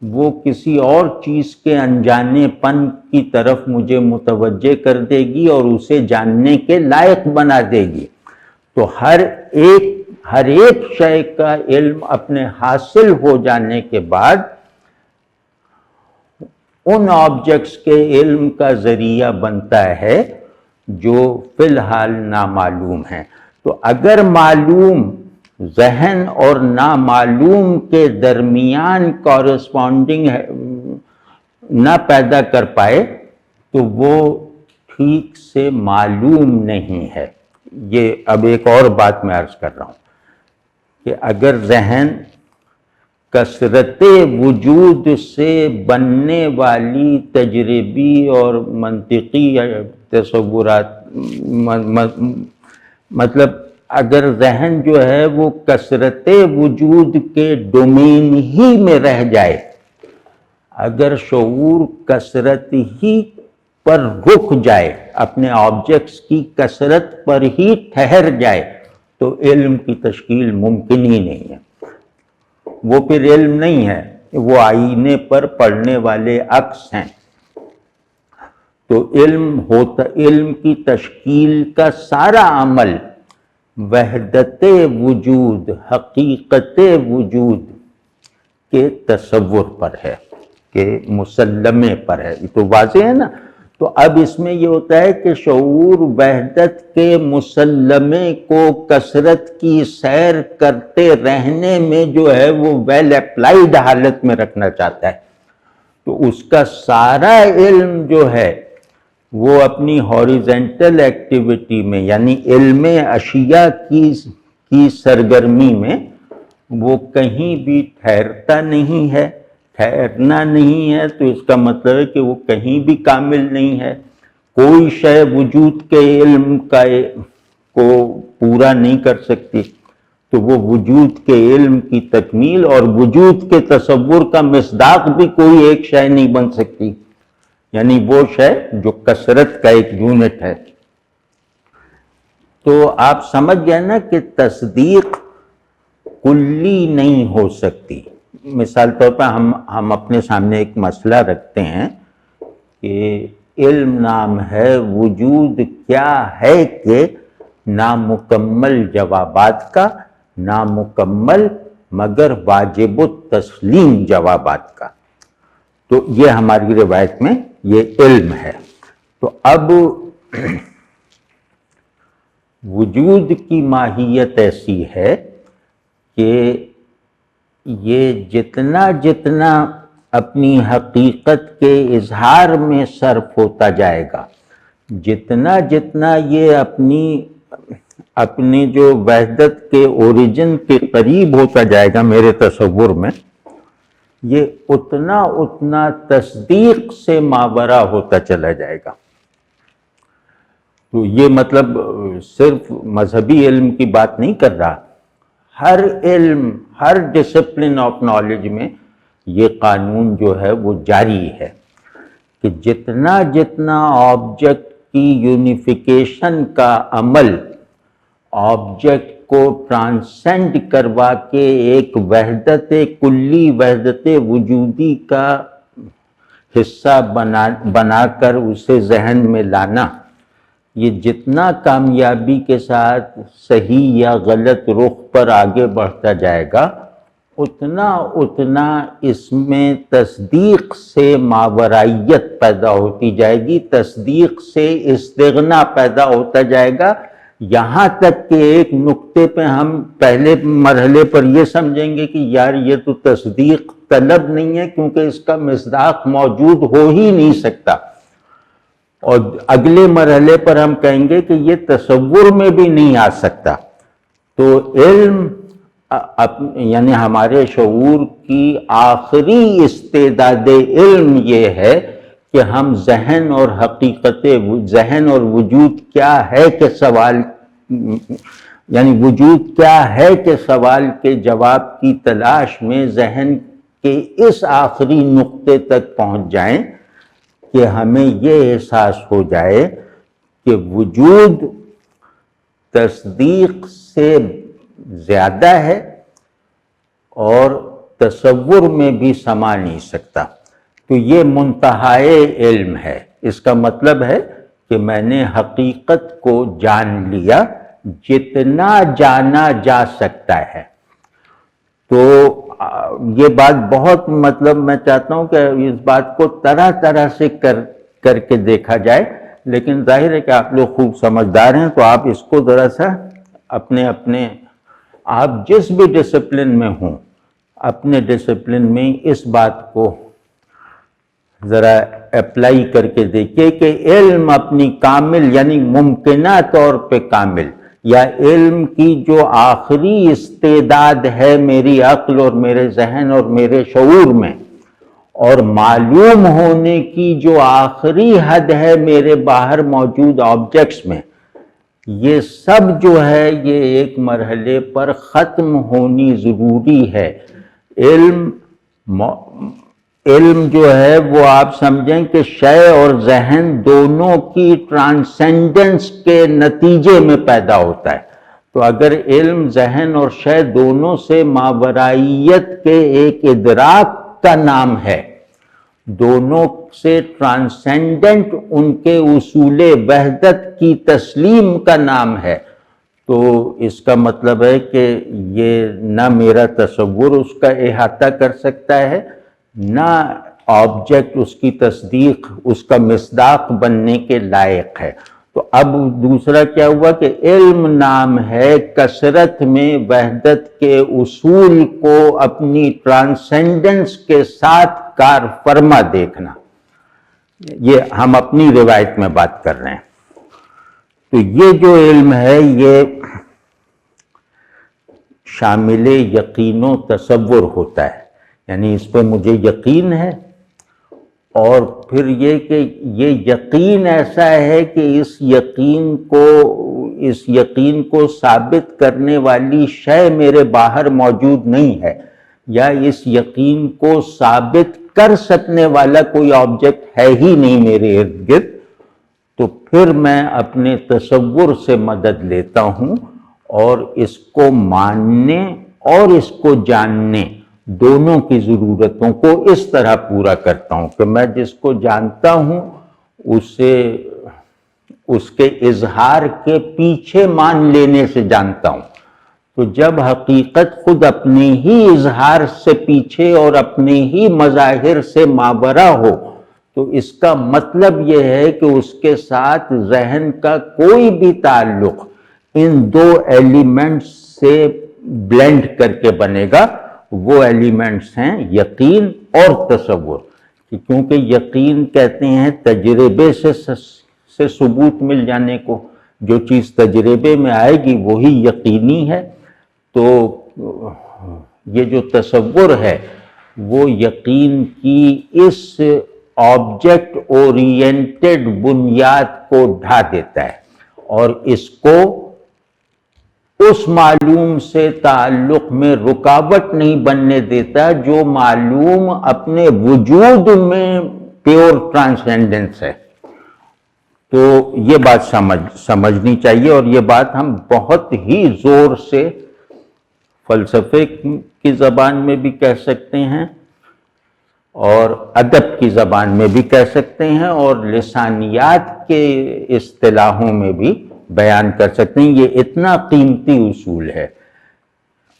وہ کسی اور چیز کے انجانے پن کی طرف مجھے متوجہ کر دے گی اور اسے جاننے کے لائق بنا دے گی۔ تو ہر ایک شے کا علم اپنے حاصل ہو جانے کے بعد ان آبجیکٹس کے علم کا ذریعہ بنتا ہے جو فی الحال نامعلوم ہیں۔ تو اگر معلوم ذہن اور نامعلوم کے درمیان کورسپونڈنگ نہ پیدا کر پائے تو وہ ٹھیک سے معلوم نہیں ہے۔ یہ اب ایک اور بات میں عرض کر رہا ہوں کہ اگر ذہن کثرت وجود سے بننے والی تجربی اور منطقی تصورات، مطلب اگر ذہن جو ہے وہ کثرت وجود کے ڈومین ہی میں رہ جائے، اگر شعور کثرت ہی پر رک جائے، اپنے آبجیکٹس کی کثرت پر ہی ٹھہر جائے، تو علم کی تشکیل ممکن ہی نہیں ہے۔ وہ پھر علم نہیں ہے، وہ آئینے پر پڑنے والے عکس ہیں۔ تو علم کی تشکیل کا سارا عمل وحدت وجود، حقیقت وجود کے تصور پر ہے، کہ مسلمے پر ہے۔ یہ تو واضح ہے نا۔ تو اب اس میں یہ ہوتا ہے کہ شعور وحدت کے مسلمے کو کثرت کی سیر کرتے رہنے میں جو ہے وہ ویل اپلائیڈ حالت میں رکھنا چاہتا ہے۔ تو اس کا سارا علم جو ہے وہ اپنی ہاریزنٹل ایکٹیویٹی میں، یعنی علم اشیاء کی سرگرمی میں، وہ کہیں بھی ٹھہرتا نہیں ہے۔ ٹھہرنا نہیں ہے تو اس کا مطلب ہے کہ وہ کہیں بھی کامل نہیں ہے۔ کوئی شے وجود کے علم کو پورا نہیں کر سکتی، تو وہ وجود کے علم کی تکمیل اور وجود کے تصور کا مصداق بھی کوئی ایک شے نہیں بن سکتی، یعنی وہ شے جو کثرت کا ایک یونٹ ہے۔ تو آپ سمجھ گئے نا کہ تصدیق کلی نہیں ہو سکتی۔ مثال طور پر ہم اپنے سامنے ایک مسئلہ رکھتے ہیں کہ علم نام ہے وجود کیا ہے کہ نامکمل جوابات کا، نامکمل مگر واجب التسلیم جوابات کا۔ تو یہ ہماری روایت میں یہ علم ہے۔ تو اب وجود کی ماہیت ایسی ہے کہ یہ جتنا جتنا اپنی حقیقت کے اظہار میں صرف ہوتا جائے گا، جتنا جتنا یہ اپنی جو وحدت کے اوریجن کے قریب ہوتا جائے گا میرے تصور میں، یہ اتنا اتنا تصدیق سے ماورا ہوتا چلا جائے گا۔ تو یہ مطلب صرف مذہبی علم کی بات نہیں کر رہا، ہر علم، ہر ڈسپلن آف نالج میں یہ قانون جو ہے وہ جاری ہے کہ جتنا جتنا آبجیکٹ کی یونیفیکیشن کا عمل آبجیکٹ کو ٹرانسینڈ کروا کے ایک وحدت کلی، وحدت وجودی کا حصہ بنا کر اسے ذہن میں لانا، یہ جتنا کامیابی کے ساتھ صحیح یا غلط رخ پر آگے بڑھتا جائے گا، اتنا اتنا اس میں تصدیق سے ماورائیت پیدا ہوتی جائے گی، تصدیق سے استغنا پیدا ہوتا جائے گا، یہاں تک کہ ایک نقطے پہ ہم پہلے مرحلے پر یہ سمجھیں گے کہ یار یہ تو تصدیق طلب نہیں ہے کیونکہ اس کا مصداق موجود ہو ہی نہیں سکتا، اور اگلے مرحلے پر ہم کہیں گے کہ یہ تصور میں بھی نہیں آ سکتا۔ تو علم یعنی ہمارے شعور کی آخری استعداد علم یہ ہے کہ ہم ذہن اور حقیقت، ذہن اور وجود کیا ہے کہ سوال، یعنی وجود کیا ہے کہ سوال کے جواب کی تلاش میں ذہن کے اس آخری نقطے تک پہنچ جائیں کہ ہمیں یہ احساس ہو جائے کہ وجود تصدیق سے زیادہ ہے اور تصور میں بھی سما نہیں سکتا۔ تو یہ منتہائے علم ہے۔ اس کا مطلب ہے کہ میں نے حقیقت کو جان لیا جتنا جانا جا سکتا ہے۔ تو یہ بات بہت مطلب میں چاہتا ہوں کہ اس بات کو طرح طرح سے کر کے دیکھا جائے، لیکن ظاہر ہے کہ آپ لوگ خوب سمجھدار ہیں تو آپ اس کو ذرا سا اپنے آپ جس بھی ڈسپلن میں ہوں اپنے ڈسپلن میں اس بات کو ذرا اپلائی کر کے دیکھیے کہ علم اپنی کامل یعنی ممکنہ طور پہ کامل، یا علم کی جو آخری استعداد ہے میری عقل اور میرے ذہن اور میرے شعور میں، اور معلوم ہونے کی جو آخری حد ہے میرے باہر موجود آبجیکٹس میں، یہ سب جو ہے یہ ایک مرحلے پر ختم ہونی ضروری ہے۔ علم جو ہے وہ آپ سمجھیں کہ شے اور ذہن دونوں کی ٹرانسینڈنس کے نتیجے میں پیدا ہوتا ہے۔ تو اگر علم ذہن اور شے دونوں سے ماورائیت کے ایک ادراک کا نام ہے، دونوں سے ٹرانسینڈنٹ ان کے اصول وحدت کی تسلیم کا نام ہے، تو اس کا مطلب ہے کہ یہ نہ میرا تصور اس کا احاطہ کر سکتا ہے، نہ آبجیکٹ اس کی تصدیق، اس کا مصداق بننے کے لائق ہے۔ تو اب دوسرا کیا ہوا کہ علم نام ہے کثرت میں وحدت کے اصول کو اپنی ٹرانسینڈنس کے ساتھ کار فرما دیکھنا۔ یہ ہم اپنی روایت میں بات کر رہے ہیں۔ تو یہ جو علم ہے یہ شامل یقین و تصور ہوتا ہے، یعنی اس پہ مجھے یقین ہے، اور پھر یہ کہ یہ یقین ایسا ہے کہ اس یقین کو ثابت کرنے والی شے میرے باہر موجود نہیں ہے، یا اس یقین کو ثابت کر سکنے والا کوئی آبجیکٹ ہے ہی نہیں میرے ارد گرد، تو پھر میں اپنے تصور سے مدد لیتا ہوں اور اس کو ماننے اور اس کو جاننے دونوں کی ضرورتوں کو اس طرح پورا کرتا ہوں کہ میں جس کو جانتا ہوں اسے اس کے اظہار کے پیچھے مان لینے سے جانتا ہوں۔ تو جب حقیقت خود اپنے ہی اظہار سے پیچھے اور اپنے ہی مظاہر سے مابرا ہو تو اس کا مطلب یہ ہے کہ اس کے ساتھ ذہن کا کوئی بھی تعلق ان دو ایلیمنٹس سے بلینڈ کر کے بنے گا۔ وہ ایلیمنٹس ہیں یقین اور تصور، کیونکہ یقین کہتے ہیں تجربے سے ثبوت مل جانے کو، جو چیز تجربے میں آئے گی وہی یقینی ہے۔ تو یہ جو تصور ہے وہ یقین کی اس آبجیکٹ اورینٹڈ بنیاد کو ڈھا دیتا ہے اور اس کو اس معلوم سے تعلق میں رکاوٹ نہیں بننے دیتا جو معلوم اپنے وجود میں پیور ٹرانسینڈنس ہے۔ تو یہ بات سمجھنی چاہیے، اور یہ بات ہم بہت ہی زور سے فلسفے کی زبان میں بھی کہہ سکتے ہیں اور ادب کی زبان میں بھی کہہ سکتے ہیں اور لسانیات کے اصطلاحوں میں بھی بیان کر سکتے ہیں۔ یہ اتنا قیمتی اصول ہے۔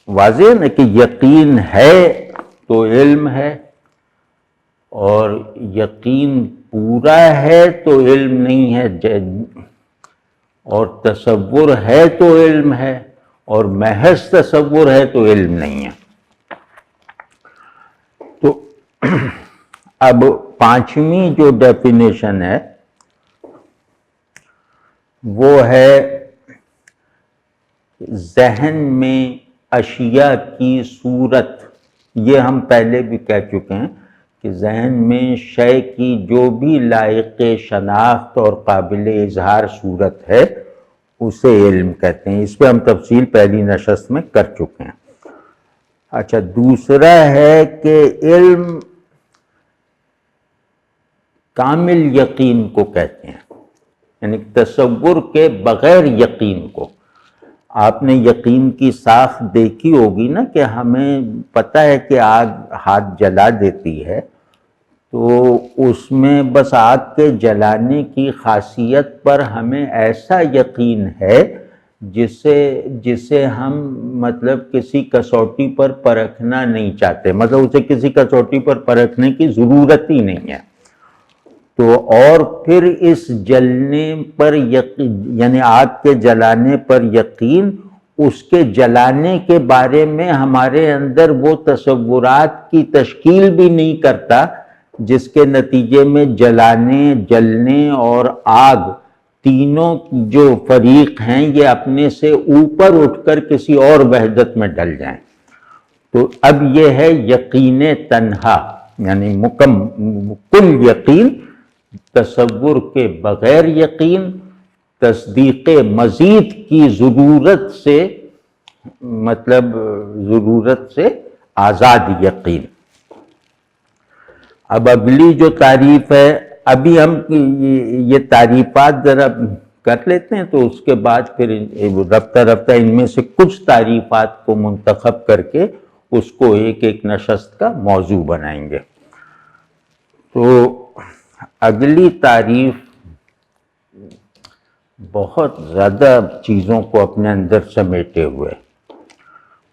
واضح ہے کہ یقین ہے تو علم ہے، اور یقین پورا ہے تو علم نہیں ہے، اور تصور ہے تو علم ہے، اور محض تصور ہے تو علم نہیں ہے۔ تو اب پانچویں جو ڈیفینیشن ہے وہ ہے ذہن میں اشیاء کی صورت۔ یہ ہم پہلے بھی کہہ چکے ہیں کہ ذہن میں شے کی جو بھی لائق شناخت اور قابل اظہار صورت ہے اسے علم کہتے ہیں۔ اس پہ ہم تفصیل پہلی نشست میں کر چکے ہیں۔ اچھا، دوسرا ہے کہ علم کامل یقین کو کہتے ہیں، یعنی تصور کے بغیر یقین کو۔ آپ نے یقین کی ساخت دیکھی ہوگی نا کہ ہمیں پتہ ہے کہ آگ ہاتھ جلا دیتی ہے، تو اس میں بس آگ کے جلانے کی خاصیت پر ہمیں ایسا یقین ہے جسے ہم مطلب کسی کسوٹی پر پرکھنا نہیں چاہتے، مطلب اسے کسی کسوٹی پر پرکھنے کی ضرورت ہی نہیں ہے۔ تو اور پھر اس جلنے پر یقین، یعنی آگ کے جلانے پر یقین، اس کے جلانے کے بارے میں ہمارے اندر وہ تصورات کی تشکیل بھی نہیں کرتا جس کے نتیجے میں جلنے اور آگ تینوں جو فریق ہیں یہ اپنے سے اوپر اٹھ کر کسی اور وحدت میں ڈل جائیں۔ تو اب یہ ہے یقین تنہا، یعنی کل یقین، تصور کے بغیر یقین، تصدیق مزید کی ضرورت سے آزاد یقین۔ اب اگلی جو تعریف ہے، ابھی ہم یہ تعریفات ذرا کر لیتے ہیں تو اس کے بعد پھر رفتہ رفتہ ان میں سے کچھ تعریفات کو منتخب کر کے اس کو ایک ایک نشست کا موضوع بنائیں گے۔ تو اگلی تعریف بہت زیادہ چیزوں کو اپنے اندر سمیٹے ہوئے،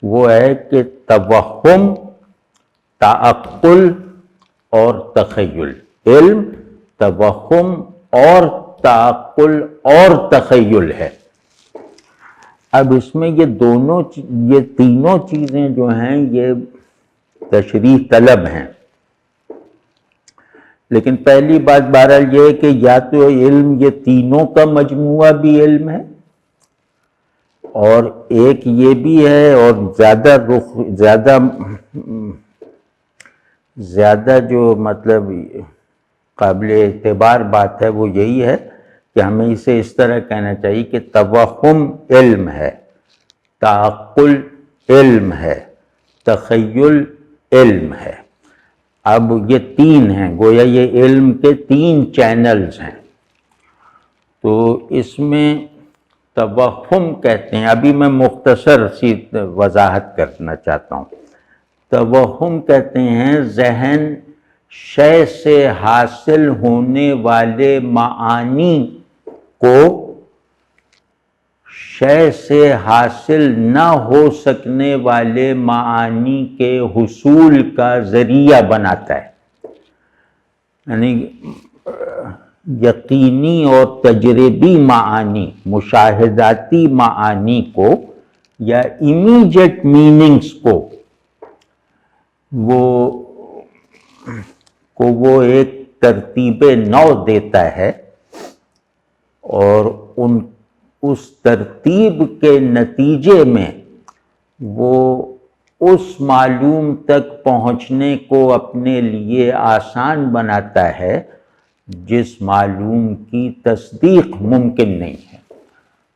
وہ ہے کہ توہم، تعقل اور تخیل۔ علم توہم اور تعقل اور تخیل ہے۔ اب اس میں یہ تینوں چیزیں جو ہیں یہ تشریح طلب ہیں، لیکن پہلی بات بہرحال یہ ہے کہ یا تو علم یہ تینوں کا مجموعہ بھی علم ہے، اور ایک یہ بھی ہے، اور زیادہ جو مطلب قابل اعتبار بات ہے وہ یہی ہے کہ ہمیں اسے اس طرح کہنا چاہیے کہ توہم علم ہے، تعقل علم ہے، تخیل علم ہے۔ اب یہ تین ہیں، گویا یہ علم کے تین چینلز ہیں۔ تو اس میں توہم کہتے ہیں، ابھی میں مختصر سی وضاحت کرنا چاہتا ہوں۔ توہم کہتے ہیں ذہن شے سے حاصل ہونے والے معانی کو شے سے حاصل نہ ہو سکنے والے معانی کے حصول کا ذریعہ بناتا ہے. یعنی یقینی اور تجربی معانی، مشاہداتی معانی کو یا امیجیٹ میننگز کو وہ ایک ترتیب نو دیتا ہے، اور اس ترتیب کے نتیجے میں وہ اس معلوم تک پہنچنے کو اپنے لیے آسان بناتا ہے جس معلوم کی تصدیق ممکن نہیں ہے.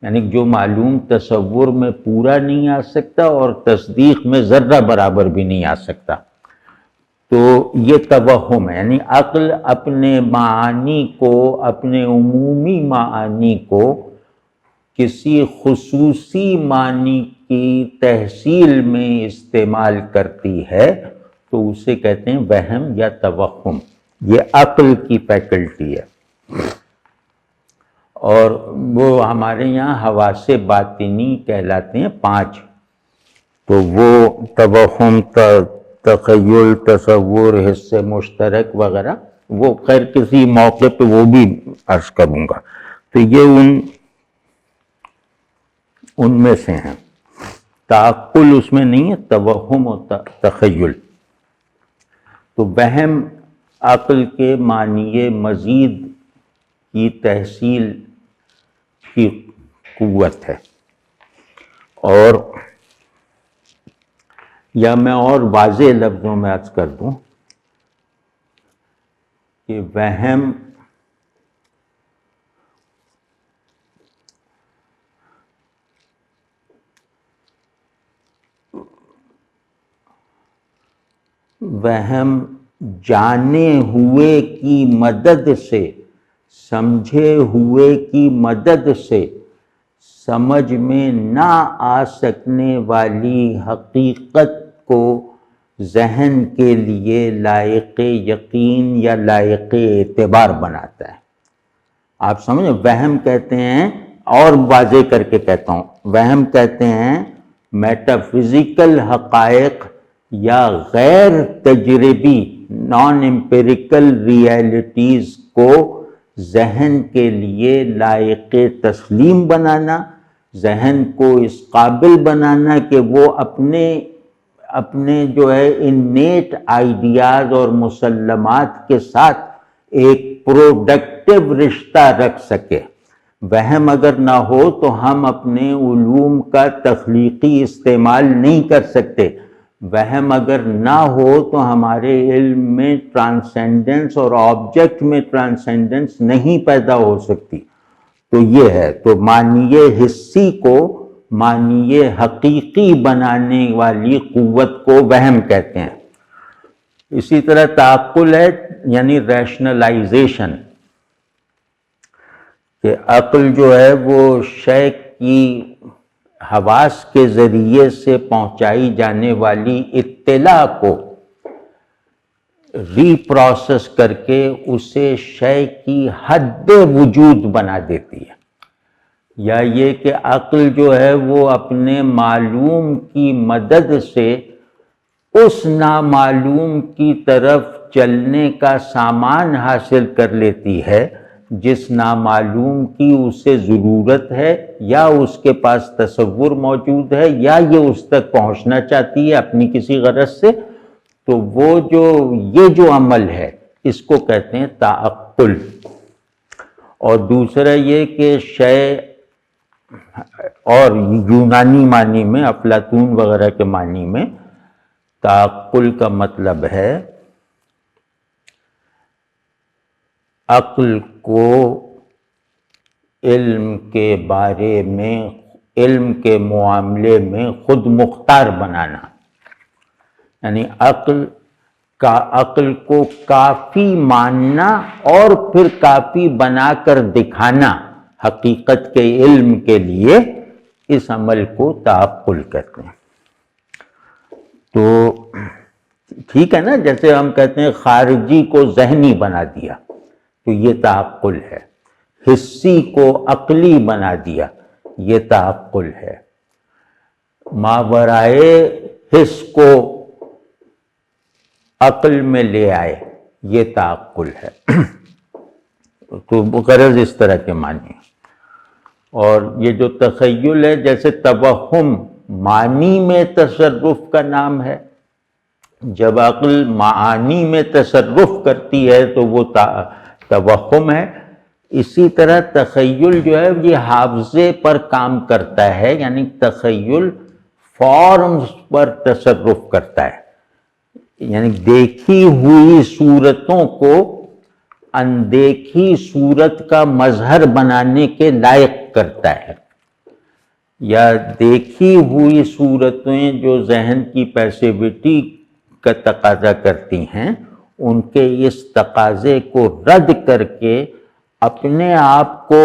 یعنی جو معلوم تصور میں پورا نہیں آ سکتا اور تصدیق میں ذرہ برابر بھی نہیں آ سکتا. تو یہ توہم ہے. یعنی عقل اپنے معانی کو، اپنے عمومی معانی کو کسی خصوصی معنی کی تحصیل میں استعمال کرتی ہے تو اسے کہتے ہیں وہم یا توہم. یہ عقل کی فیکلٹی ہے. اور وہ ہمارے یہاں حواس باطنی کہلاتے ہیں 5. تو وہ توہم، تخیل، تصور، حس مشترک وغیرہ، وہ خیر کسی موقع پہ وہ بھی عرض کروں گا. تو یہ ان میں سے ہیں. تعقل اس میں نہیں ہے، توہم و تخیل. تو وہم عقل کے معنی مزید کی تحصیل کی قوت ہے. اور یا میں اور واضح لفظوں میں عرض کر دوں کہ وہم جانے ہوئے کی مدد سے، سمجھے ہوئے کی مدد سے سمجھ میں نہ آ سکنے والی حقیقت کو ذہن کے لیے لائق یقین یا لائق اعتبار بناتا ہے. آپ سمجھیں، وہم کہتے ہیں، اور واضح کر کے کہتا ہوں، وہم کہتے ہیں میٹا فزیکل حقائق یا غیر تجربی نان امپیریکل ریئلٹیز کو ذہن کے لیے لائق تسلیم بنانا، ذہن کو اس قابل بنانا کہ وہ اپنے جو ہے انیٹ آئیڈیاز اور مسلمات کے ساتھ ایک پروڈکٹیو رشتہ رکھ سکے. وہم اگر نہ ہو تو ہم اپنے علوم کا تخلیقی استعمال نہیں کر سکتے. وہم اگر نہ ہو تو ہمارے علم میں ٹرانسینڈنس اور آبجیکٹ میں ٹرانسینڈنس نہیں پیدا ہو سکتی. تو یہ ہے. تو معنی حسی کو معنی حقیقی بنانے والی قوت کو وہم کہتے ہیں. اسی طرح تعقل ہے، یعنی ریشنلائزیشن، کہ عقل جو ہے وہ شے کی حواس کے ذریعے سے پہنچائی جانے والی اطلاع کو ری پروسیس کر کے اسے شے کی حد وجود بنا دیتی ہے. یا یہ کہ عقل جو ہے وہ اپنے معلوم کی مدد سے اس نامعلوم کی طرف چلنے کا سامان حاصل کر لیتی ہے جس نامعلوم کی اسے ضرورت ہے، یا اس کے پاس تصور موجود ہے، یا یہ اس تک پہنچنا چاہتی ہے اپنی کسی غرض سے. تو یہ جو عمل ہے اس کو کہتے ہیں تعقل. اور دوسرا یہ کہ شے، اور یونانی معنی میں، افلاطون وغیرہ کے معنی میں تعقل کا مطلب ہے عقل کو علم کے بارے میں، علم کے معاملے میں خود مختار بنانا. یعنی عقل کو کافی ماننا اور پھر کافی بنا کر دکھانا حقیقت کے علم کے لیے، اس عمل کو تعقل کہتے ہیں. تو ٹھیک ہے نا، جیسے ہم کہتے ہیں خارجی کو ذہنی بنا دیا تو یہ تعقل ہے، حسی کو عقلی بنا دیا یہ تعقل ہے، ماورائے حس کو عقل میں لے آئے یہ تعقل ہے۔ تو غرض اس طرح کے معنی۔ اور یہ جو تخیل ہے، جیسے توہم معنی میں تصرف کا نام ہے، جب عقل معانی میں تصرف کرتی ہے تو وہ توہم ہے۔ اسی طرح تخیل جو ہے یہ حافظے پر کام کرتا ہے، یعنی تخیل فارمز پر تصرف کرتا ہے، یعنی دیکھی ہوئی صورتوں کو اندیکھی صورت کا مظہر بنانے کے لائق کرتا ہے، یا دیکھی ہوئی صورتیں جو ذہن کی پیسیوٹی کا تقاضا کرتی ہیں ان کے اس تقاضے کو رد کر کے اپنے آپ کو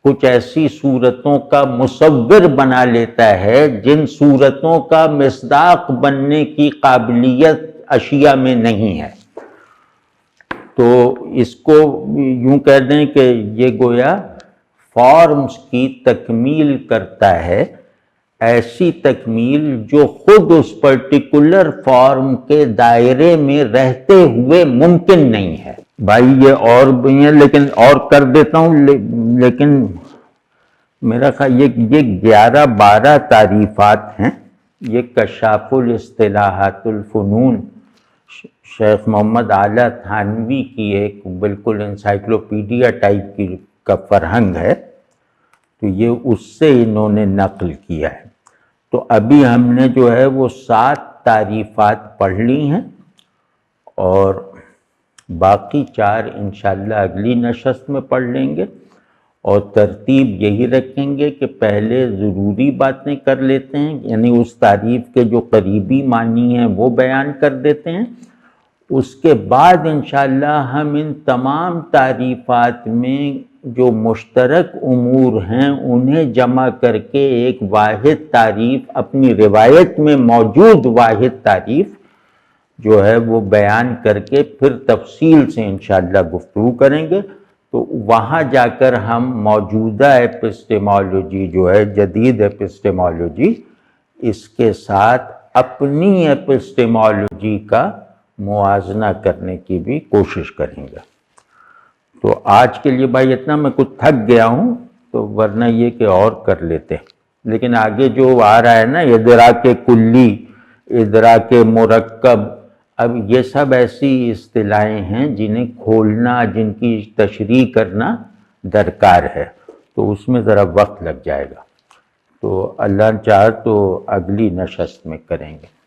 کچھ ایسی صورتوں کا مصور بنا لیتا ہے جن صورتوں کا مصداق بننے کی قابلیت اشیاء میں نہیں ہے۔ تو اس کو یوں کہہ دیں کہ یہ گویا فارمز کی تکمیل کرتا ہے، ایسی تکمیل جو خود اس پرٹیکولر فارم کے دائرے میں رہتے ہوئے ممکن نہیں ہے۔ بھائی یہ اور بھی ہیں لیکن اور کر دیتا ہوں، لیکن میرا خیال یہ 11-12 تعریفات ہیں۔ یہ کشاف الاصطلاحات الفنون شیخ محمد اعلیٰ تھانوی کی ایک بالکل انسائکلوپیڈیا ٹائپ کی کا فرہنگ ہے، تو یہ اس سے انہوں نے نقل کیا ہے۔ تو ابھی ہم نے جو ہے وہ 7 تعریفات پڑھ لی ہیں، اور باقی 4 انشاءاللہ اگلی نشست میں پڑھ لیں گے، اور ترتیب یہی رکھیں گے کہ پہلے ضروری باتیں کر لیتے ہیں، یعنی اس تعریف کے جو قریبی معنی ہیں وہ بیان کر دیتے ہیں، اس کے بعد انشاءاللہ ہم ان تمام تعریفات میں جو مشترک امور ہیں انہیں جمع کر کے ایک واحد تعریف، اپنی روایت میں موجود واحد تعریف جو ہے وہ بیان کر کے پھر تفصیل سے انشاءاللہ گفتگو کریں گے۔ تو وہاں جا کر ہم موجودہ ایپسٹیمالوجی جو ہے، جدید ایپسٹیمالوجی، اس کے ساتھ اپنی ایپسٹیمالوجی کا موازنہ کرنے کی بھی کوشش کریں گے۔ تو آج کے لیے بھائی اتنا، میں کچھ تھک گیا ہوں، تو ورنہ یہ کہ اور کر لیتے، لیکن آگے جو آ رہا ہے نا، ادراک کلی، ادراک مرکب، اب یہ سب ایسی اصطلاحیں ہیں جنہیں کھولنا، جن کی تشریح کرنا درکار ہے، تو اس میں ذرا وقت لگ جائے گا، تو اللہ چاہے تو اگلی نشست میں کریں گے۔